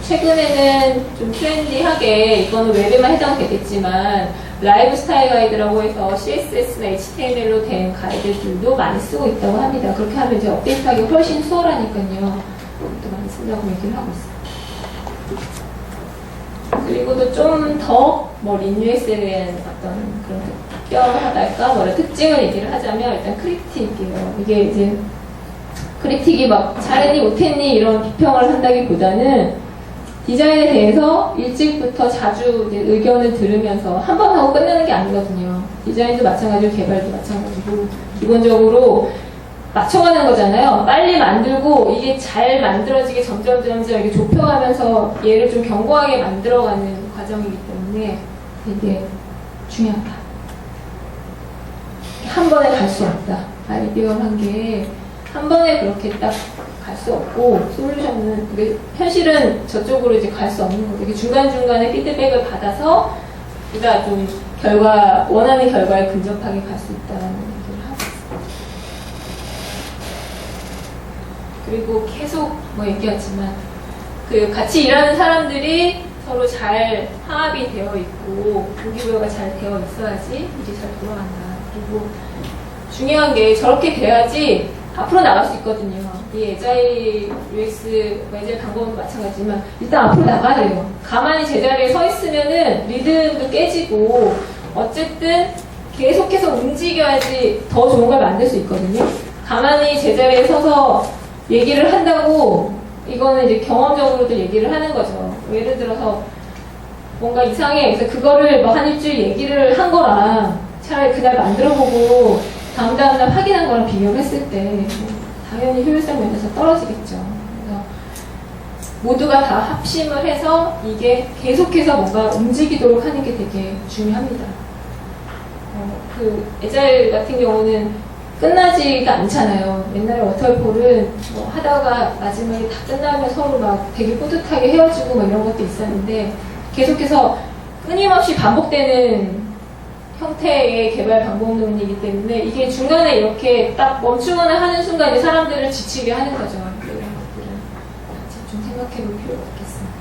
최근에는 좀 트렌디하게 이거는 웹에만 해당되겠지만 라이브 스타일 가이드라고 해서 CSS나 HTML로 된 가이드들도 많이 쓰고 있다고 합니다. 그렇게 하면 이제 업데이트하기 훨씬 수월하니까요. 그것도 많이 쓴다고 얘기를 하고 있어요. 그리고도 좀 더 뭐 린UX에 대한 어떤 그런 특별하달까 뭐라 특징을 얘기를 하자면 일단 크리틱이에요. 이게 이제 크리틱이 막 잘했니 못했니 이런 비평을 한다기보다는 디자인에 대해서 일찍부터 자주 이제 의견을 들으면서 한 번 하고 끝내는 게 아니거든요. 디자인도 마찬가지고 개발도 마찬가지고 기본적으로 맞춰가는 거잖아요. 빨리 만들고 이게 잘 만들어지게 점점 이렇게 좁혀가면서 얘를 좀 견고하게 만들어가는 과정이기 때문에 되게 중요하다. 한 번에 갈 수 없다. 아이디어한 게 한 번에 그렇게 딱 갈 수 없고, 솔루션은, 현실은 저쪽으로 이제 갈 수 없는 거죠. 중간중간에 피드백을 받아서, 우리가 좀 원하는 결과에 근접하게 갈 수 있다는 얘기를 하고 있습니다. 그리고 계속 뭐 얘기하지만, 같이 일하는 사람들이 서로 잘 화합이 되어 있고, 동기부여가 잘 되어 있어야지 일이 잘 돌아간다. 그리고 중요한 게 저렇게 돼야지 앞으로 나갈 수 있거든요. 이 에자일 UX, 에자일 방법도 마찬가지지만 일단 앞으로 나가야 돼요. 가만히 제자리에 서 있으면은 리듬도 깨지고 어쨌든 계속해서 움직여야지 더 좋은 걸 만들 수 있거든요. 가만히 제자리에 서서 얘기를 한다고 이거는 이제 경험적으로도 얘기를 하는 거죠. 예를 들어서 뭔가 이상해. 그래서 그거를 뭐 한 일주일 얘기를 한 거랑 차라리 그날 만들어보고 다음날 확인한 거랑 비교를 했을 때 당연히 효율성 면에서 떨어지겠죠. 그래서 모두가 다 합심을 해서 이게 계속해서 뭔가 움직이도록 하는 게 되게 중요합니다. 에자일 같은 경우는 끝나지가 않잖아요. 옛날에 워터폴은 뭐 하다가 마지막에 다 끝나면 서로 막 되게 뿌듯하게 헤어지고 뭐 이런 것도 있었는데 계속해서 끊임없이 반복되는 형태의 개발 방법론이기 때문에 이게 중간에 이렇게 딱 멈추거나 하는 순간 이제 사람들을 지치게 하는 거죠. 이런 것들은 같이 좀 생각해 볼 필요가 있겠습니다.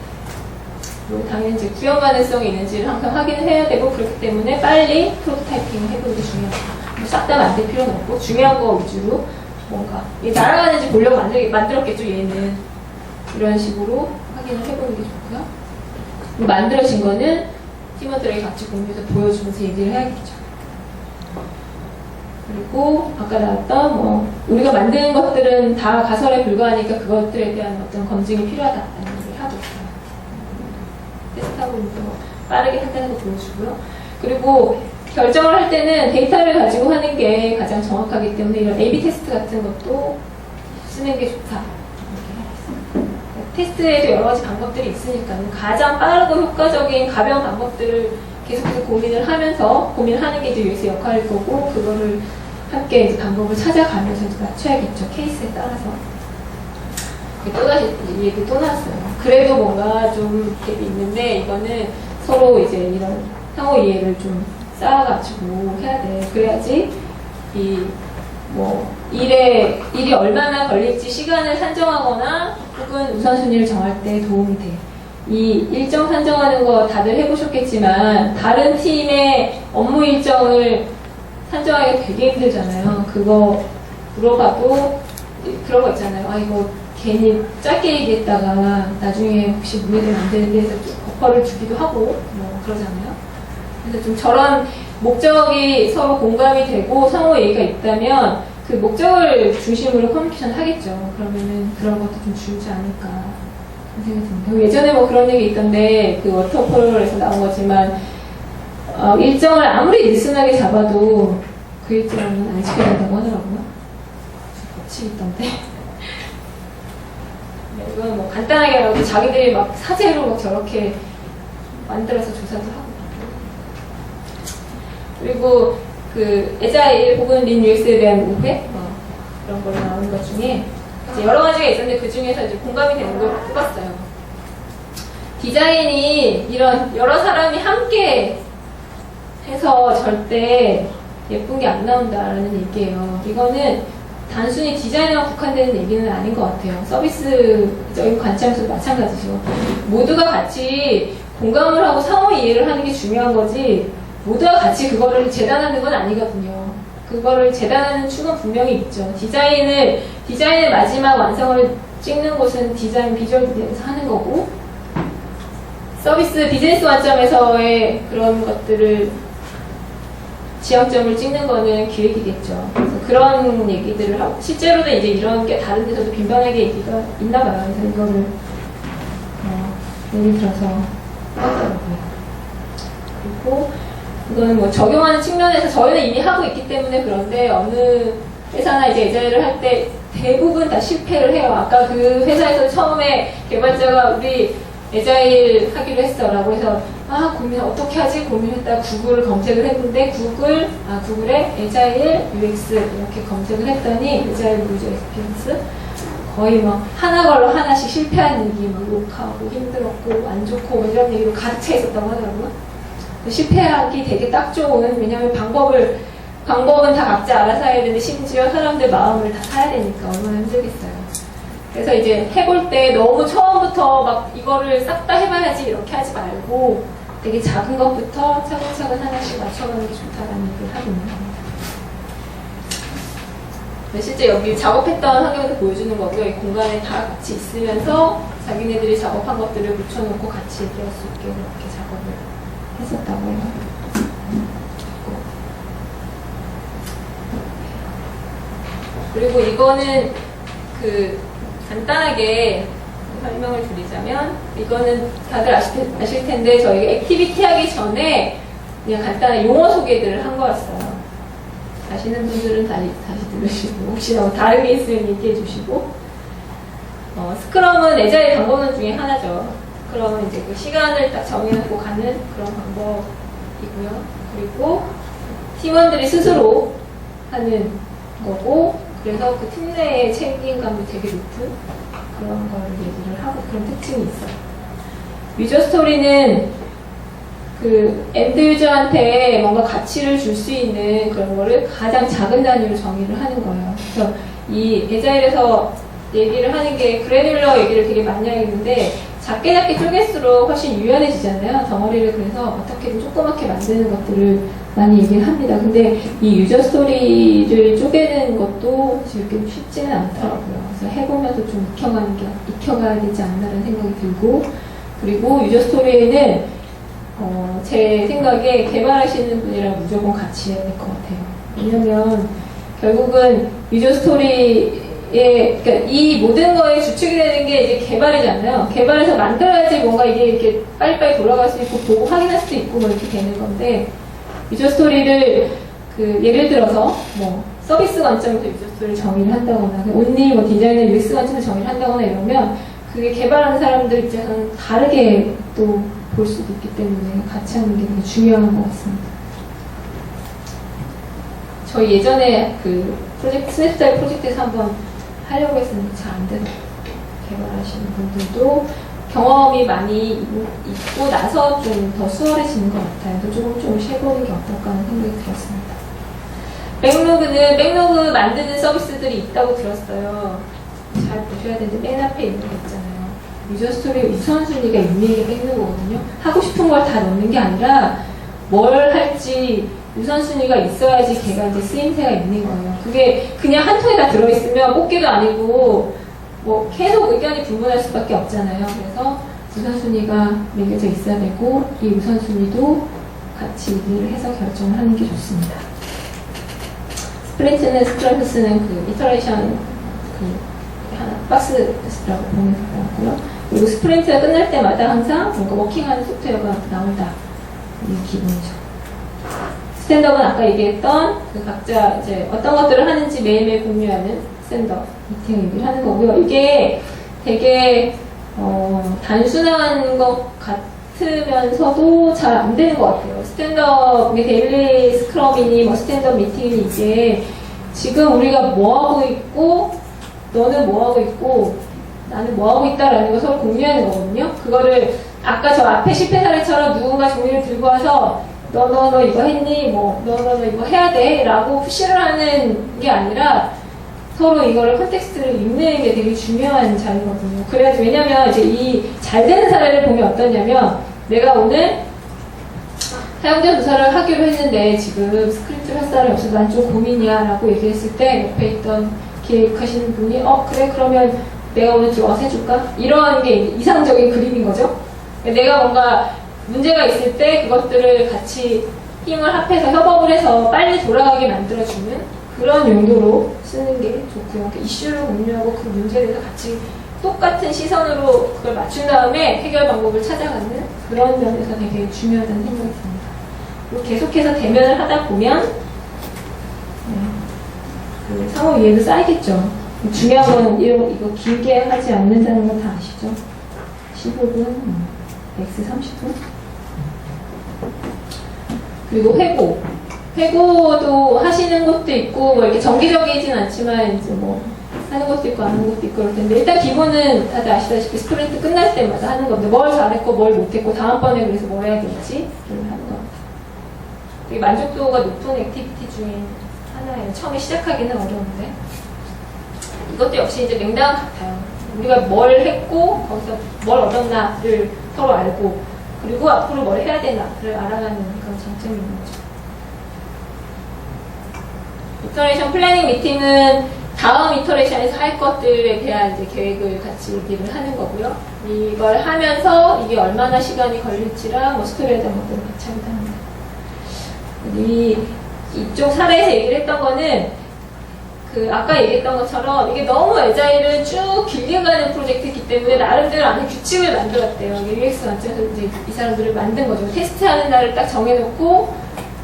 그리고 당연히 이제 구현 가능성이 있는지를 항상 확인을 해야 되고 그렇기 때문에 빨리 프로토타이핑을 해보는 게 중요합니다. 싹 다 만들 필요는 없고 중요한 거 위주로 뭔가 이게 날아가는지 보려고 만들었겠죠. 얘는 이런 식으로 확인을 해보는 게 좋고요. 만들어진 거는 팀원들에게 같이 공유해서 보여주면서 얘기를 해야겠죠. 그리고 아까 나왔던 뭐 우리가 만드는 것들은 다 가설에 불과하니까 그것들에 대한 어떤 검증이 필요하다는 얘기를 하고 있어요. 테스트하고 있는 거 빠르게 한다는 거 보여주고요. 그리고 결정을 할 때는 데이터를 가지고 하는 게 가장 정확하기 때문에 이런 A/B 테스트 같은 것도 쓰는 게 좋다. 테스트에도 여러 가지 방법들이 있으니까요. 가장 빠르고 효과적인 가벼운 방법들을 계속해서 고민하는 게 이제 UX 역할일 거고, 그거를 함께 이제 방법을 찾아가면서 이제 맞춰야겠죠. 케이스에 따라서. 또다시 이 얘기 또 나왔어요. 그래도 뭔가 좀 갭이 있는데, 이거는 서로 이제 이런 상호 이해를 좀 쌓아가지고 해야 돼. 그래야지 일이 얼마나 걸릴지 시간을 산정하거나 혹은 우선순위를 정할 때 도움이 돼. 이 일정 산정하는 거 다들 해보셨겠지만 다른 팀의 업무 일정을 산정하기가 되게 힘들잖아요. 그거 물어봐도 그런 거 있잖아요. 아, 이거 괜히 짧게 얘기했다가 나중에 혹시 문제되면 안 되는데 해서 버퍼를 주기도 하고 뭐 그러잖아요. 그래서 좀 저런 목적이 서로 공감이 되고 상호 얘기가 있다면 그 목적을 중심으로 커뮤니케이션 하겠죠. 그러면은 그런 것도 좀 줄지 않을까 생각이 듭니다. 예전에 뭐 그런 얘기 있던데 그 워터폴에서 나온 거지만 일정을 아무리 느슨하게 잡아도 그 일정은 안 지켜야 된다고 하더라고요. 법칙이 있던데. 네, 이건 뭐 간단하게 하고 자기들이 막 사제로 막 저렇게 만들어서 조사도 하고. 그리고 그 에자일 혹은 린 UX에 대한 우회 그런 걸로 나오는 것 중에 이제 여러 가지가 있었는데 그 중에서 이제 공감이 되는 걸 뽑았어요. 디자인이 이런 여러 사람이 함께 해서 절대 예쁜 게 안 나온다라는 얘기예요. 이거는 단순히 디자인에만 국한되는 얘기는 아닌 것 같아요. 서비스적인 관점에서도 마찬가지죠. 모두가 같이 공감을 하고 상호 이해를 하는 게 중요한 거지 모두가 같이 그거를 재단하는 건 아니거든요. 그거를 재단하는 축은 분명히 있죠. 디자인의 마지막 완성을 찍는 곳은 디자인 비주얼 디자인에서 하는 거고 서비스 비즈니스 관점에서의 그런 것들을 지향점을 찍는 거는 기획이겠죠. 그래서 그런 얘기들을 하고 실제로도 이제 이런 게 다른 데서도 빈번하게 얘기가 있나 봐요. 그래서 이거를 예를 들어서 하더라고요. 그리고 이거는 뭐 적용하는 측면에서 저희는 이미 하고 있기 때문에 그런데 어느 회사나 이제 에자일을 할 때 대부분 다 실패를 해요. 아까 그 회사에서 처음에 개발자가 우리 에자일 하기로 했어 라고 해서 어떻게 하지 고민했다가 구글을 검색을 했는데 구글에 에자일 UX 이렇게 검색을 했더니 에자일 유저 익스피리언스 거의 막 하나 걸로 하나씩 실패한 얘기 막 욕하고 힘들었고 안 좋고 이런 얘기로 가득 차 있었다고 하더라고요. 실패하기 되게 딱 좋은, 왜냐면 방법은 다 각자 알아서 해야 되는데 심지어 사람들 마음을 다 사야 되니까 얼마나 힘들겠어요. 그래서 이제 해볼 때 너무 처음부터 막 이거를 싹 다 해봐야지 이렇게 하지 말고 되게 작은 것부터 차근차근 하나씩 맞춰가는 게 좋다라는 얘기를 하고 있는 겁니다. 실제 여기 작업했던 환경도 보여주는 거고요. 이 공간에 다 같이 있으면서 자기네들이 작업한 것들을 붙여놓고 같이 얘기할 수 있게 그렇게 작업을 했었다고 해요. 그리고 이거는 간단하게 설명을 드리자면 이거는 다들 아실 텐데 저희가 액티비티 하기 전에 그냥 간단한 용어 소개들을 한 거였어요. 아시는 분들은 다시 들으시고 혹시나 다른 게 있으면 얘기해 주시고 스크럼은 에자일 방법론 중에 하나죠. 스크럼은 이제 그 시간을 딱 정해놓고 가는 그런 방법이고요. 그리고 팀원들이 스스로 하는 거고 그래서 그 팀 내의 책임감도 되게 높은 그런 걸 얘기를 하고 그런 특징이 있어요. 유저 스토리는 그 엔드 유저한테 뭔가 가치를 줄 수 있는 그런 거를 가장 작은 단위로 정의를 하는 거예요. 그래서 이 에자일에서 얘기를 하는 게 그래놀러 얘기를 되게 많이 하겠는데 작게 쪼갤수록 훨씬 유연해지잖아요. 덩어리를 그래서 어떻게든 조그맣게 만드는 것들을 많이 얘기를 합니다. 근데 이 유저 스토리를 쪼개는 것도 지금 쉽지는 않더라고요. 그래서 해보면서 좀 익혀가야 되지 않나라는 생각이 들고 그리고 유저 스토리에는 제 생각에 개발하시는 분이랑 무조건 같이 해야 될 것 같아요. 왜냐면 결국은 유저 스토리에 그러니까 이 모든 거에 주축이 되는 게 이제 개발이잖아요. 개발해서 만들어야지 뭔가 이게 이렇게 빨리빨리 돌아갈 수 있고 보고 확인할 수도 있고 뭐 이렇게 되는 건데 유저 스토리를 예를 들어서 뭐 서비스 관점에서 유저 스토리를 정의를 한다거나 온리 뭐 디자인의 UX 관점에서 정의를 한다거나 이러면 그게 개발하는 사람들 입장에서는 다르게 또 볼 수도 있기 때문에 같이 하는 게 되게 중요한 것 같습니다. 저희 예전에 그 프로젝트, 스냅스타일 프로젝트에서 한번 하려고 했었는데 잘 안 돼서 개발하시는 분들도 경험이 많이 있고 나서 좀 더 수월해지는 것 같아요. 그래서 조금씩 해보는 게 어떨까 하는 생각이 들었습니다. 백로그 만드는 서비스들이 있다고 들었어요. 잘 보셔야 되는데 맨 앞에 있는 거 있잖아요. 유저 스토리 우선순위가 있는 게 백로그거든요. 하고 싶은 걸 다 넣는 게 아니라 뭘 할지 우선순위가 있어야지 걔가 이제 쓰임새가 있는 거예요. 그게 그냥 한 통에 다 들어있으면 뽑기도 아니고 뭐 계속 의견이 분분할 수밖에 없잖아요. 그래서 우선순위가 매겨져 있어야 되고 이 우선순위도 같이 얘기를 해서 결정을 하는 게 좋습니다. 스프린트는 스크럼에서 쓰는 그 이터레이션 그 하나 박스라고 보면 될 것 같고요. 그리고 스프린트가 끝날 때마다 항상 뭔가 워킹하는 소프트웨어가 나온다. 이게 기본이죠. 스탠드업은 아까 얘기했던 그 각자 이제 어떤 것들을 하는지 매일매일 공유하는 스탠드업 미팅 얘기를 하는 거고요. 이게 되게 단순한 것 같으면서도 잘 안 되는 것 같아요. 스탠드업, 데일리 스크럼이니 뭐 스탠드업 미팅이 이게 지금 우리가 뭐 하고 있고 너는 뭐 하고 있고 나는 뭐 하고 있다라는 걸 서로 공유하는 거거든요. 그거를 아까 저 앞에 실패 사례처럼 누군가 종이를 들고 와서 너 이거 했니? 뭐 너 이거 해야 돼? 라고 푸시를 하는 게 아니라 서로 이거를 컨텍스트를 읽는 게 되게 중요한 자리거든요. 그래야지, 왜냐면 이제 이 잘 되는 사례를 보면 어떠냐면 내가 오늘 사용자 조사를 하기로 했는데 지금 스크립트를 할 사람이 없어서 난 좀 고민이야 라고 얘기했을 때 옆에 있던 기획하시는 분이 그래 그러면 내가 오늘 들어와서 해줄까? 이런 게 이상적인 그림인 거죠. 내가 뭔가 문제가 있을 때 그것들을 같이 힘을 합해서 협업을 해서 빨리 돌아가게 만들어주는 그런 용도로 쓰는 게 좋고요. 이슈를 공유하고 그 문제에 대해서 같이 똑같은 시선으로 그걸 맞춘 다음에 해결 방법을 찾아가는 그런 면에서 되게 중요하다는 생각이 듭니다. 그리고 계속해서 대면을 하다 보면 그 상호 이해도 쌓이겠죠. 중요한 거는 이거 길게 하지 않는다는 건 다 아시죠? 15분, X 30분. 그리고 회고도 하시는 것도 있고, 뭐 이렇게 정기적이진 않지만, 이제 뭐, 하는 것도 있고, 안 하는 것도 있고, 그럴 텐데, 일단 기본은 다들 아시다시피 스프린트 끝날 때마다 하는 건데, 뭘 잘했고, 뭘 못했고, 다음번에 그래서 뭘 해야 될지, 하는 것 같아요. 되게 만족도가 높은 액티비티 중에 하나예요. 처음에 시작하기는 어려운데. 이것도 역시 이제 맥락 같아요. 우리가 뭘 했고, 거기서 뭘 얻었나를 서로 알고, 그리고 앞으로 뭘 해야 되나를 알아가는 그런 장점이 있는 거죠. 이터레이션 플래닝 미팅은 다음 이터레이션에서 할 것들에 대한 이제 계획을 같이 얘기를 하는 거고요. 이걸 하면서 이게 얼마나 시간이 걸릴지랑 뭐 스토리에 대한 것들을 같이 합니다. 이쪽 사례에서 얘기를 했던 거는 그 아까 얘기했던 것처럼 이게 너무 애자일을 쭉 길게 가는 프로젝트이기 때문에 나름대로 안에 규칙을 만들었대요. UX 관점에서 이제 이 사람들을 만든 거죠. 테스트하는 날을 딱 정해놓고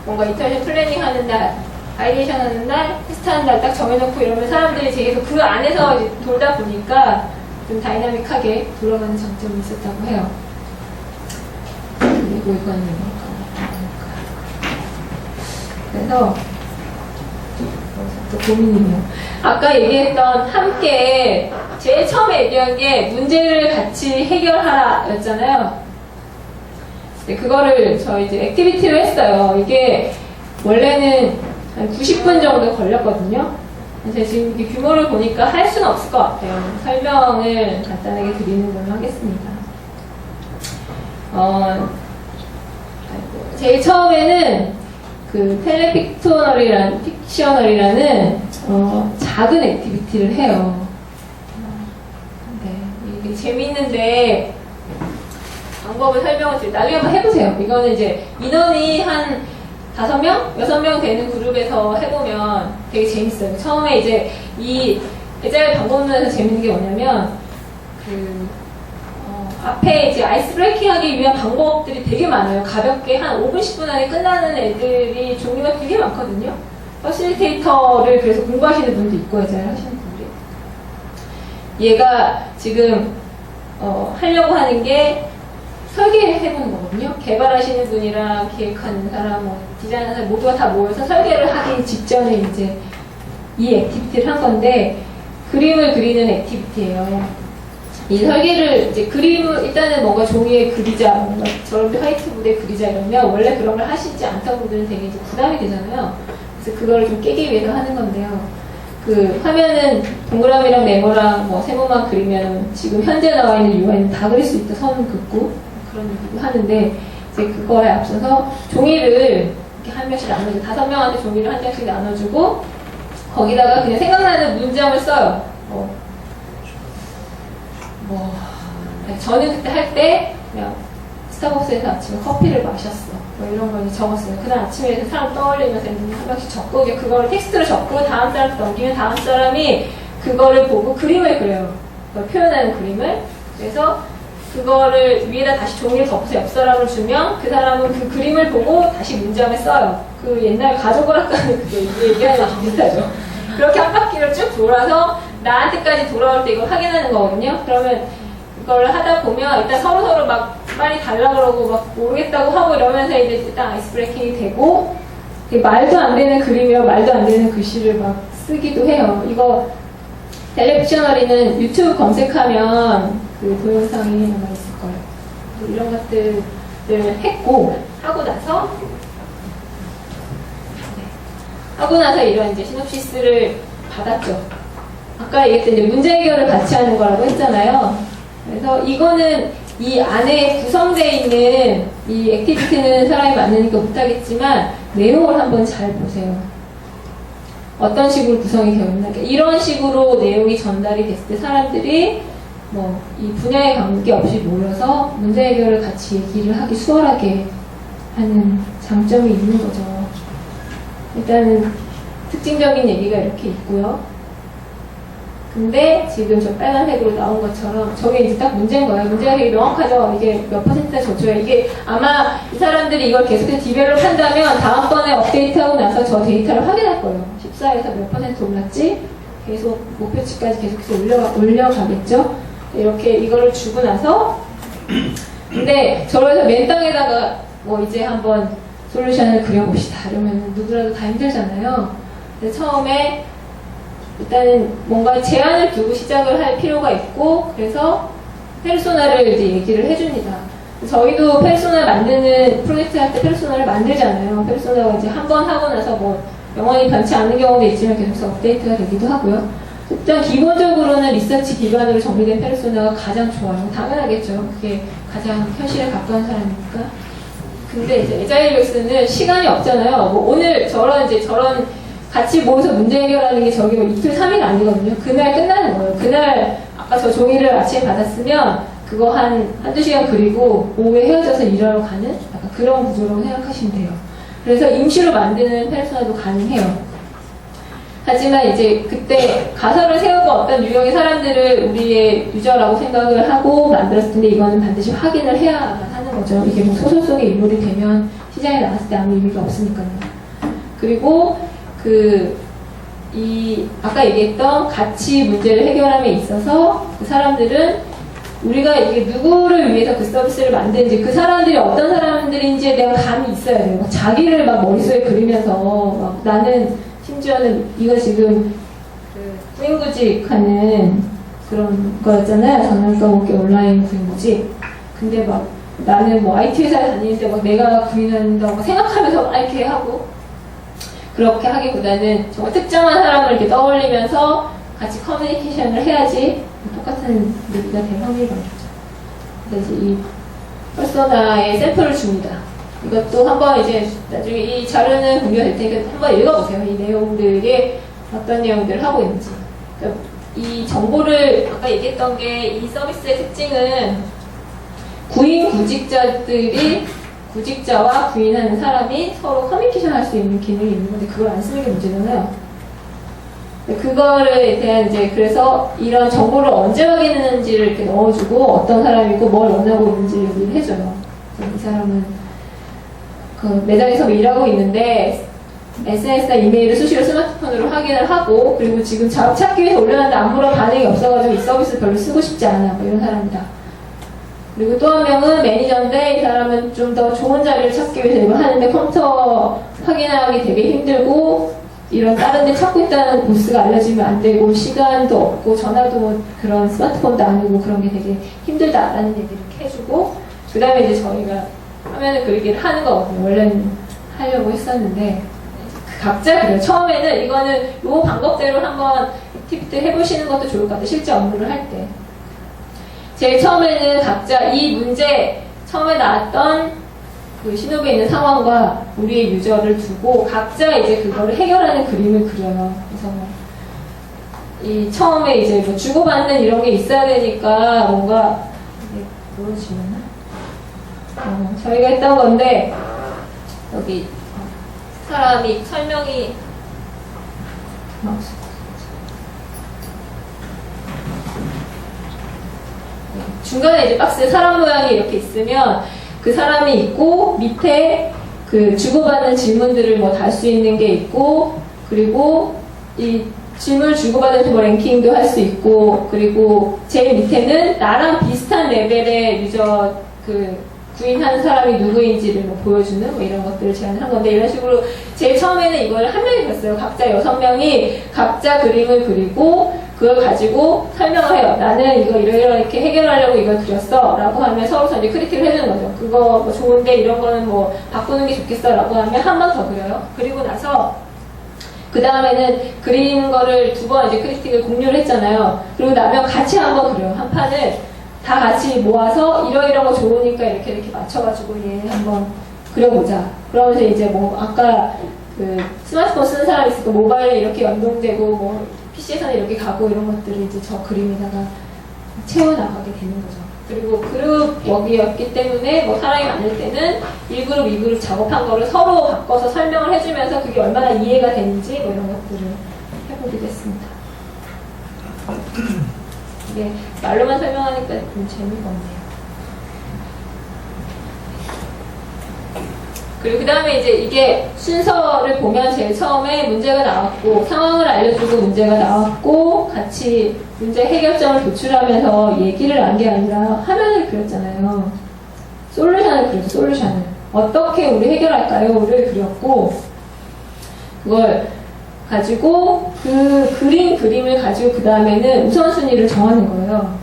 뭔가 이터레이션 플래닝 하는 날, 아이디에이션 하는 날, 테스트하는 날 딱 정해놓고 이러면 사람들이 계속 그 안에서 이제 돌다 보니까 좀 다이나믹하게 돌아가는 장점이 있었다고 해요. 그리고 이거는 그래서 또 고민이네요. 아까 얘기했던 함께 제일 처음에 얘기한 게 문제를 같이 해결하라 였잖아요. 그거를 저희 이제 액티비티로 했어요. 이게 원래는 한 90분 정도 걸렸거든요. 제가 지금 이렇게 규모를 보니까 할 수는 없을 것 같아요. 설명을 간단하게 드리는 걸로 하겠습니다. 제일 처음에는 그 픽셔널이라는 작은 액티비티를 해요. 네, 이게 재미있는데 방법을 설명을 드릴게요. 나중에 한번 해보세요. 이거는 이제 인원이 한 5명? 6명 되는 그룹에서 해보면 되게 재밌어요. 처음에 이제 이 애자일 방법론에서 재밌는 게 뭐냐면 앞에 이제 아이스 브레이킹 하기 위한 방법들이 되게 많아요. 가볍게 한 5분, 10분 안에 끝나는 애들이 종류가 되게 많거든요. 퍼실리테이터를 그래서 공부하시는 분도 있고, 애자일 하시는 분들이. 얘가 지금 하려고 하는 게 설계해보는 거거든요. 개발하시는 분이랑 기획하는 사람, 뭐 디자인하는 사람 모두가 다 모여서 설계를 하기 직전에 이제 이 액티비티를 한 건데, 그림을 그리는 액티비티예요. 이 설계를 이제 그림을 일단은 뭔가 종이에 그리자, 뭔가 저런 화이트보드에 그리자 이러면 원래 그런 걸 하시지 않던 분들은 되게 이제 부담이 되잖아요. 그래서 그거를 좀 깨기 위해서 하는 건데요. 그 화면은 동그라미랑 네모랑 뭐 세모만 그리면 지금 현재 나와 있는 UI는 다 그릴 수 있다, 선 긋고 그런 얘기도 하는데, 이제 그거에 앞서서 종이를 이렇게 한 명씩 나눠주고 5명한테 종이를 한 장씩 나눠주고 거기다가 그냥 생각나는 문장을 써요. 저는 그때 할 때 그냥 스타벅스에서 아침에 커피를 마셨어, 뭐 이런 거 이제 적었어요. 그날 아침에 사람 떠올리면서 한 명씩 적고, 그거를 텍스트로 적고 다음 사람한테 넘기면 다음 사람이 그거를 보고 그림을 그려요. 그걸 표현하는 그림을. 그래서 그거를 위에다 다시 종이를 덮어서 옆 사람을 주면 그 사람은 그 그림을 보고 다시 문장을 써요. 그 옛날 가족오락관에 그게 얘기하는 거랑 비슷하죠. 그렇게 한 바퀴를 쭉 돌아서 나한테까지 돌아올 때 이걸 확인하는 거거든요. 그러면 이걸 하다 보면 일단 서로서로 막 빨리 달라 그러고 막 모르겠다고 하고 이러면서 이제 일단 아이스 브레이킹이 되고, 말도 안 되는 그림이랑 말도 안 되는 글씨를 막 쓰기도 해요. 이거 델렉셔너리는 유튜브 검색하면 그 동영상이 아마 있을 거예요. 이런 것들을 했고, 하고 나서 이런 이제 시놉시스를 받았죠. 아까 얘기했던 이제 문제 해결을 같이 하는 거라고 했잖아요. 그래서 이거는 이 안에 구성되어 있는 이 액티비티는 사람이 많으니까 못하겠지만 내용을 한번 잘 보세요. 어떤 식으로 구성이 되어 있나. 이런 식으로 내용이 전달이 됐을 때 사람들이 뭐 이 분야에 관계없이 모여서 문제 해결을 같이 얘기를 하기 수월하게 하는 장점이 있는 거죠. 일단은 특징적인 얘기가 이렇게 있고요. 근데 지금 저 빨간색으로 나온 것처럼 저게 이제 딱 문제인 거예요. 문제가 되게 명확하죠. 이게 몇 퍼센트나 저조예요. 이게 아마 이 사람들이 이걸 계속해서 디벨롭 한다면 다음번에 업데이트하고 나서 저 데이터를 확인할 거예요. 14에서 몇 퍼센트 올랐지? 계속 목표치까지 계속해서 올려가겠죠. 이렇게 이거를 주고 나서 근데 저래서 맨 땅에다가 뭐 이제 한번 솔루션을 그려봅시다. 이러면 누구라도 다 힘들잖아요. 근데 처음에 일단은 뭔가 제한을 두고 시작을 할 필요가 있고, 그래서 페르소나를 이제 얘기를 해줍니다. 저희도 페르소나 만드는 프로젝트 할 때 페르소나를 만들잖아요. 페르소나가 이제 한 번 하고 나서 뭐 영원히 변치 않는 경우도 있지만 계속해서 업데이트가 되기도 하고요. 일단 기본적으로는 리서치 기반으로 정리된 페르소나가 가장 좋아요. 당연하겠죠. 그게 가장 현실에 가까운 사람이니까. 근데 이제 에자일 UX는 시간이 없잖아요. 뭐 오늘 저런 같이 모여서 문제 해결하는 게 저기 뭐 이틀 3일 아니거든요. 그날 끝나는 거예요. 그날 아까 저 종이를 아침에 받았으면 그거 한두 시간 그리고 오후에 헤어져서 일하러 가는 약간 그런 구조라고 생각하시면 돼요. 그래서 임시로 만드는 페르소나도 가능해요. 하지만 이제 그때 가설을 세우고 어떤 유형의 사람들을 우리의 유저라고 생각을 하고 만들었을 텐데 이거는 반드시 확인을 해야 하는 거죠. 이게 뭐 소설 속의 인물이 되면 시장에 나갔을 때 아무 의미가 없으니까요. 그리고 아까 얘기했던 가치 문제를 해결함에 있어서 그 사람들은 우리가 이게 누구를 위해서 그 서비스를 만드는지, 그 사람들이 어떤 사람들인지에 대한 감이 있어야 돼요. 자기를 막 머릿속에 그리면서 막 나는 심지어는 이거 지금 구인구직하는 그런 거였잖아요. 전문가 목계 온라인 구인구직. 근데 막 나는 뭐 IT 회사에 다니는데 막 내가 구인한다고 생각하면서 막 이렇게 하고, 그렇게 하기보다는 정말 특정한 사람을 이렇게 떠올리면서 같이 커뮤니케이션을 해야지 똑같은 얘기가 될 확률이 많겠죠. 그래서 이 퍼소나의 샘플을 줍니다. 이것도 한번 이제 나중에 이 자료는 공개될 테니까 한번 읽어보세요. 이 내용들이 어떤 내용들을 하고 있는지. 그러니까 이 정보를 아까 얘기했던 게 이 서비스의 특징은 구인 구직자들이 구직자와 구인하는 사람이 서로 커뮤니케이션 할 수 있는 기능이 있는 건데 그걸 안 쓰는 게 문제잖아요. 그거를 대한 이제 그래서 이런 정보를 언제 확인했는지를 이렇게 넣어주고 어떤 사람이고 뭘 원하고 있는지 얘기를 해줘요. 이 사람은 그 매장에서 일하고 있는데 SNS나 이메일을 수시로 스마트폰으로 확인을 하고, 그리고 지금 작업 찾기 위해서 올려놨는데 아무런 반응이 없어가지고 이 서비스 별로 쓰고 싶지 않아. 뭐 이런 사람이다. 그리고 또 한 명은 매니저인데 이 사람은 좀 더 좋은 자리를 찾기 위해서 이걸 하는데 컴퓨터 확인하기 되게 힘들고 이런 다른 데 찾고 있다는 보스가 알려지면 안 되고 시간도 없고 전화도 뭐 그런 스마트폰도 아니고 그런 게 되게 힘들다라는 얘기를 이렇게 해주고 그 다음에 이제 저희가 화면을 그리기를 하는 거거든요. 원래는 하려고 했었는데 각자 그래요. 처음에는 이거는 요 방법대로 한번 액티비티 해보시는 것도 좋을 것 같아요. 실제 업무를 할 때. 제일 처음에는 각자 이 문제 처음에 나왔던 그 신호부에 있는 상황과 우리의 유저를 두고 각자 이제 그거를 해결하는 그림을 그려요. 그래서 이 처음에 이제 뭐 주고받는 이런 게 있어야 되니까 뭔가 보여주려나? 저희가 했던 건데 여기 사람이 설명이 중간에 이제 박스에 사람 모양이 이렇게 있으면 그 사람이 있고 밑에 그 주고받는 질문들을 뭐 달 수 있는 게 있고 그리고 이 질문을 주고받으면서 뭐 랭킹도 할 수 있고 그리고 제일 밑에는 나랑 비슷한 레벨의 유저 그 구인하는 사람이 누구인지를 뭐 보여주는 뭐 이런 것들을 제안을 한 건데 이런 식으로 제일 처음에는 이걸 한 명이 그렸어요. 각자 6명이 각자 그림을 그리고 그걸 가지고 설명을 해요. 나는 이거 이렇게 해결하려고 이걸 그렸어 라고 하면 서로서 이제 크리틱을 해주는 거죠. 그거 뭐 좋은데 이런 거는 뭐 바꾸는 게 좋겠어 라고 하면 한 번 더 그려요. 그리고 나서 그 다음에는 그리는 거를 2번 이제 크리틱을 공유를 했잖아요. 그리고 나면 같이 한번 그려요. 한 판을 다 같이 모아서 이런 거 좋으니까 이렇게 맞춰가지고 얘 한번 그려보자. 그러면서 이제 뭐 아까 그 스마트폰 쓰는 사람이 있으니까 모바일에 이렇게 연동되고 뭐 PC에서는 이렇게 가고 이런 것들을 이제 저 그림에다가 채워나가게 되는 거죠. 그리고 그룹 워크였기 때문에 뭐 사람이 많을 때는 1그룹, 2그룹 작업한 거를 서로 바꿔서 설명을 해주면서 그게 얼마나 이해가 되는지 뭐 이런 것들을 해보기도 했습니다. 이게 말로만 설명하니까 좀 재미가 없네요. 그리고 그 다음에 이제 이게 순서를 보면 제일 처음에 문제가 나왔고 상황을 알려주고 문제가 나왔고 같이 문제 해결점을 도출하면서 얘기를 한 게 아니라 화면을 그렸잖아요. 솔루션을 그렸죠. 솔루션을. 어떻게 우리 해결할까요?를 그렸고 그걸 가지고 그 그림을 가지고 그 다음에는 우선순위를 정하는 거예요.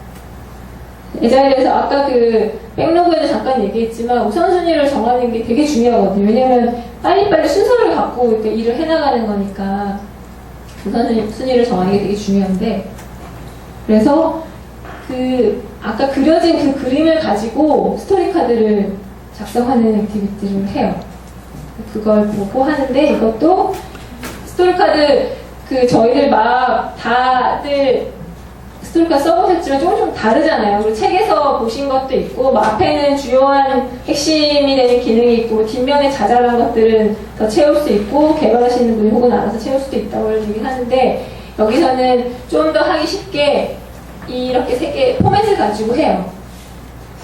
에자일에서 아까 그 백로그에도 잠깐 얘기했지만 우선순위를 정하는 게 되게 중요하거든요. 왜냐면 빨리빨리 순서를 갖고 이렇게 일을 해나가는 거니까 우선순위를 정하는 게 되게 중요한데 그래서 그 아까 그려진 그 그림을 가지고 스토리 카드를 작성하는 액티비티를 해요. 그걸 보고 하는데 이것도 스토리 카드 그 저희들 막 다들 스토리카드 써보셨지만 조금 다르잖아요. 그리고 책에서 보신 것도 있고 뭐 앞에는 주요한 핵심이 되는 기능이 있고 뒷면에 자잘한 것들은 더 채울 수 있고 개발하시는 분이 혹은 알아서 채울 수도 있다고 얘기를 하는데 여기서는 좀 더 하기 쉽게 이렇게 3개 포맷을 가지고 해요.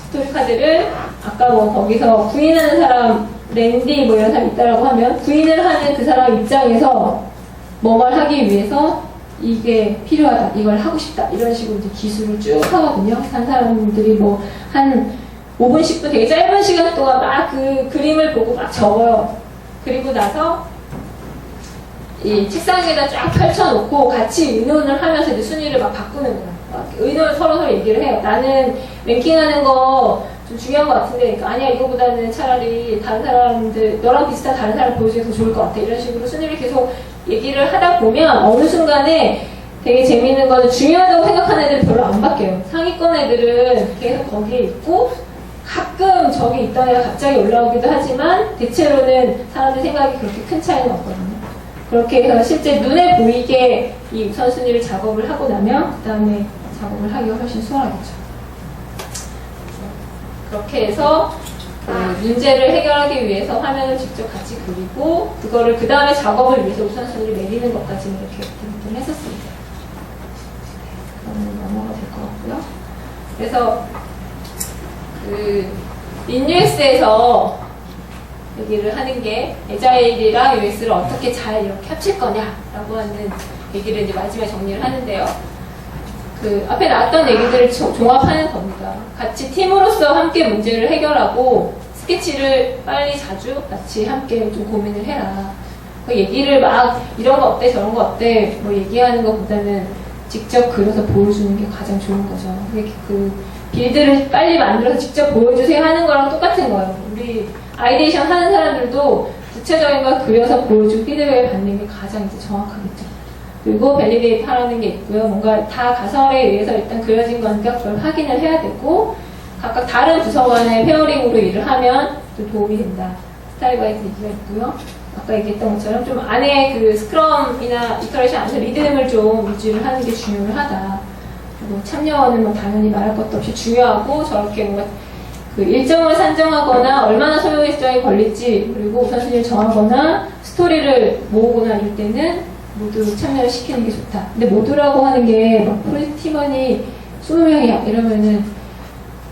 스토리카드를 아까 뭐 거기서 구인하는 사람 랜디 뭐 이런 사람 있다라고 하면 구인을 하는 그 사람 입장에서 뭐뭘 하기 위해서 이게 필요하다, 이걸 하고 싶다 이런 식으로 이제 기술을 쭉 하거든요. 한 사람들이 뭐 한 5분, 10분 되게 짧은 시간 동안 막 그 그림을 보고 막 적어요. 그리고 나서 이 책상 위에다 쫙 펼쳐놓고 같이 의논을 하면서 이제 순위를 막 바꾸는 거예요. 의논을 서로 얘기를 해요. 나는 랭킹하는 거 좀 중요한 것 같은데, 그러니까 아니야 이거보다는 차라리 다른 사람들 너랑 비슷한 다른 사람 보여주는 게 더 좋을 것 같아. 이런 식으로 순위를 계속 얘기를 하다 보면 어느 순간에 되게 재밌는 거는 중요하다고 생각하는 애들은 별로 안 바뀌어요. 상위권 애들은 계속 거기에 있고 가끔 저기 있던 애가 갑자기 올라오기도 하지만 대체로는 사람들 생각이 그렇게 큰 차이는 없거든요. 그렇게 해서 실제 눈에 보이게 이 우선순위를 작업을 하고 나면 그 다음에 작업을 하기가 훨씬 수월하겠죠. 그렇게 해서 그 문제를 해결하기 위해서 화면을 직접 같이 그리고 그거를 그 다음에 작업을 위해서 우선순위를 내리는 것까지는 이렇게 액티비티를 했었습니다. 그러면 넘어가 될 것 같고요. 그래서 그 린US에서 얘기를 하는 게 에자일이랑 US를 어떻게 잘 이렇게 합칠 거냐라고 하는 얘기를 이제 마지막에 정리를 하는데요. 그 앞에 나왔던 얘기들을 종합하는 겁니다. 같이 팀으로서 함께 문제를 해결하고 스케치를 빨리 자주 같이 함께 좀 고민을 해라. 그 얘기를 막 이런 거 어때 저런 거 어때 뭐 얘기하는 것보다는 직접 그려서 보여주는 게 가장 좋은 거죠. 그 빌드를 빨리 만들어서 직접 보여주세요 하는 거랑 똑같은 거예요. 우리 아이데이션 하는 사람들도 구체적인 걸 그려서 보여주고 피드백을 받는 게 가장 이제 정확하겠죠. 그리고 밸리데이트 하라는 게 있고요. 뭔가 다 가설에 의해서 일단 그려진 거니까 그걸 확인을 해야 되고 각각 다른 부서간의 페어링으로 일을 하면 또 도움이 된다. 스타일 바이트 얘기가 있고요. 아까 얘기했던 것처럼 좀 안에 그 스크럼이나 이터레이션 안에서 리듬을 좀 유지를 하는 게 중요하다. 그리고 참여원은 뭐 당연히 말할 것도 없이 중요하고 저렇게 뭔가 그 일정을 산정하거나 얼마나 소요 일정이 걸릴지 그리고 우선순위를 정하거나 스토리를 모으거나 이럴 때는 모두 참여를 시키는 게 좋다. 근데 모두라고 하는 게 막 프로젝트 팀원이 20명이야 이러면은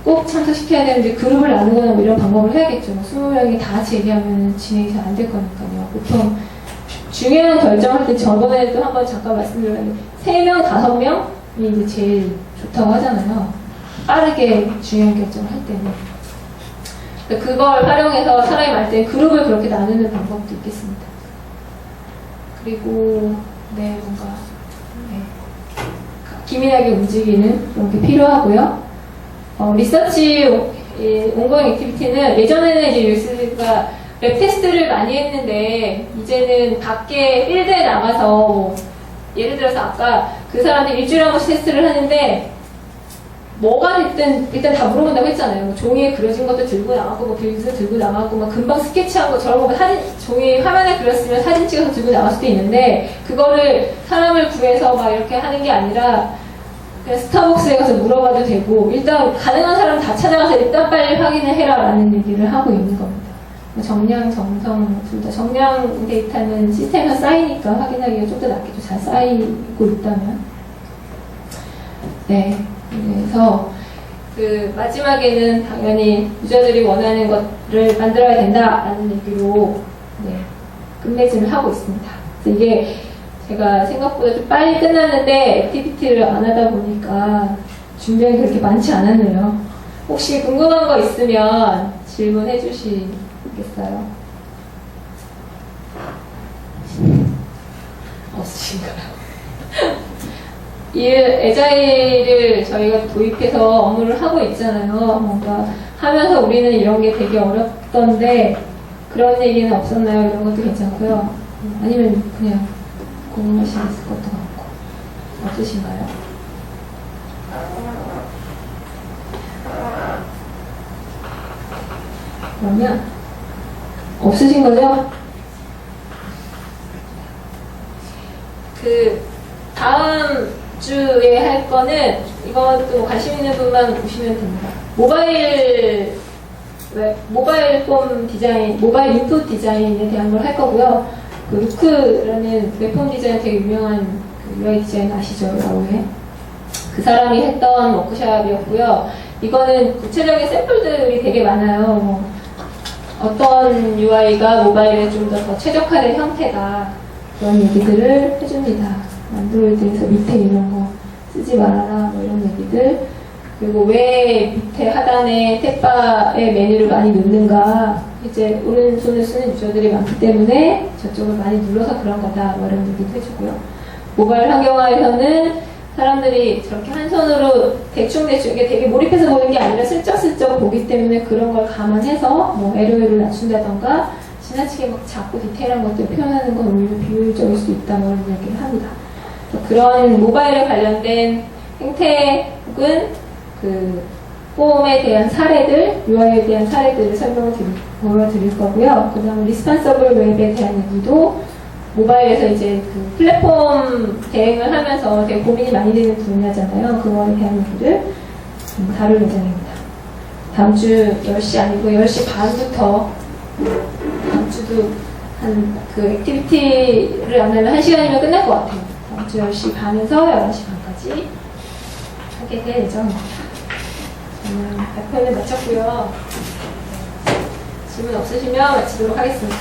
꼭 참석시켜야 되는데 그룹을 나누거나 뭐 이런 방법을 해야겠죠. 20명이 다 같이 얘기하면 진행이 잘 안 될 거니까요. 보통 중요한 결정할 때 저번에도 한번 잠깐 말씀드렸는데 3명, 5명이 이제 제일 좋다고 하잖아요. 빠르게 중요한 결정을 할 때는. 그걸 활용해서 사람이 많을 때 그룹을 그렇게 나누는 방법도 있겠습니다. 그리고 뭔가 기민하게 움직이는 그런 게 필요하고요. 리서치 온고잉 액티비티는 예전에는 이제 UX가 웹 테스트를 많이 했는데 이제는 밖에 필드에 나가서 뭐 예를 들어서 아까 그 사람들이 일주일에 한 번씩 테스트를 하는데 뭐가 됐든 일단 다 물어본다고 했잖아요. 뭐 종이에 그려진 것도 들고 나가고 뭐 빌드 들고 나가고 막 금방 스케치한 거 저런 거 사진 종이 화면에 그렸으면 사진 찍어서 들고 나갈 수도 있는데 그거를 사람을 구해서 막 이렇게 하는 게 아니라 그냥 스타벅스에 가서 물어봐도 되고 일단 가능한 사람 다 찾아가서 일단 빨리 확인을 해라 라는 얘기를 하고 있는 겁니다. 정량, 정성 둘 다 정량 데이터는 시스템에서 쌓이니까 확인하기가 좀 더 낫겠죠. 잘 쌓이고 있다면. 네. 그래서 그 마지막에는 당연히 유저들이 원하는 것을 만들어야 된다라는 얘기로 끝맺음을 하고 있습니다. 그래서 이게 제가 생각보다 좀 빨리 끝났는데 액티비티를 안 하다 보니까 준비한 게 그렇게 많지 않았네요. 혹시 궁금한 거 있으면 질문해 주시겠어요? 없으신가요? 이 에자일을 저희가 도입해서 업무를 하고 있잖아요. 뭔가 하면서 우리는 이런 게 되게 어렵던데 그런 얘기는 없었나요? 이런 것도 괜찮고요. 아니면 그냥 궁금하신 게 있을 것도 같고 없으신가요? 그러면 없으신 거죠? 그 다음 주에 할 거는 이것도 관심 있는 분만 보시면 됩니다. 모바일 폼 디자인, 모바일 인풋 디자인에 대한 걸 할 거고요. 그 루크라는 웹폼 디자인 되게 유명한 그 UI 디자인 아시죠? 라오에. 그 사람이 했던 워크샵이었고요. 이거는 구체적인 샘플들이 되게 많아요. 뭐 어떤 UI가 모바일에 좀 더 최적화된 형태다. 그런 얘기들을 해줍니다. 안드로이드에서 밑에 이런 거 쓰지 말아라. 뭐 이런 얘기들. 그리고 왜 밑에 하단에 탭바에 메뉴를 많이 넣는가. 이제 오른손을 쓰는 유저들이 많기 때문에 저쪽을 많이 눌러서 그런 거다. 뭐 이런 얘기도 해주고요. 모바일 환경화에서는 사람들이 저렇게 한 손으로 대충대충 이게 되게 몰입해서 보는 게 아니라 슬쩍슬쩍 보기 때문에 그런 걸 감안해서 뭐 LOL을 낮춘다던가 지나치게 막 작고 디테일한 것들 표현하는 건 오히려 비효율적일 수 있다 뭐 이런 얘기를 합니다. 그런 모바일에 관련된 행태 혹은 그 폼에 대한 사례들, UI에 대한 사례들을 설명을 보여드릴 거고요. 그 다음에 리스폰서블 웹에 대한 얘기도 모바일에서 이제 그 플랫폼 대행을 하면서 되게 고민이 많이 되는 분야잖아요. 그거에 대한 얘기를 다룰 예정입니다. 다음 주 10시 아니고 10시 반부터 다음 주도 한 그 액티비티를 안 하면 1시간이면 끝날 것 같아요. 다음 주 10시 반에서 11시 반까지 하게 될 예정입니다. 저는 발표는 마쳤고요. 질문 없으시면 마치도록 하겠습니다.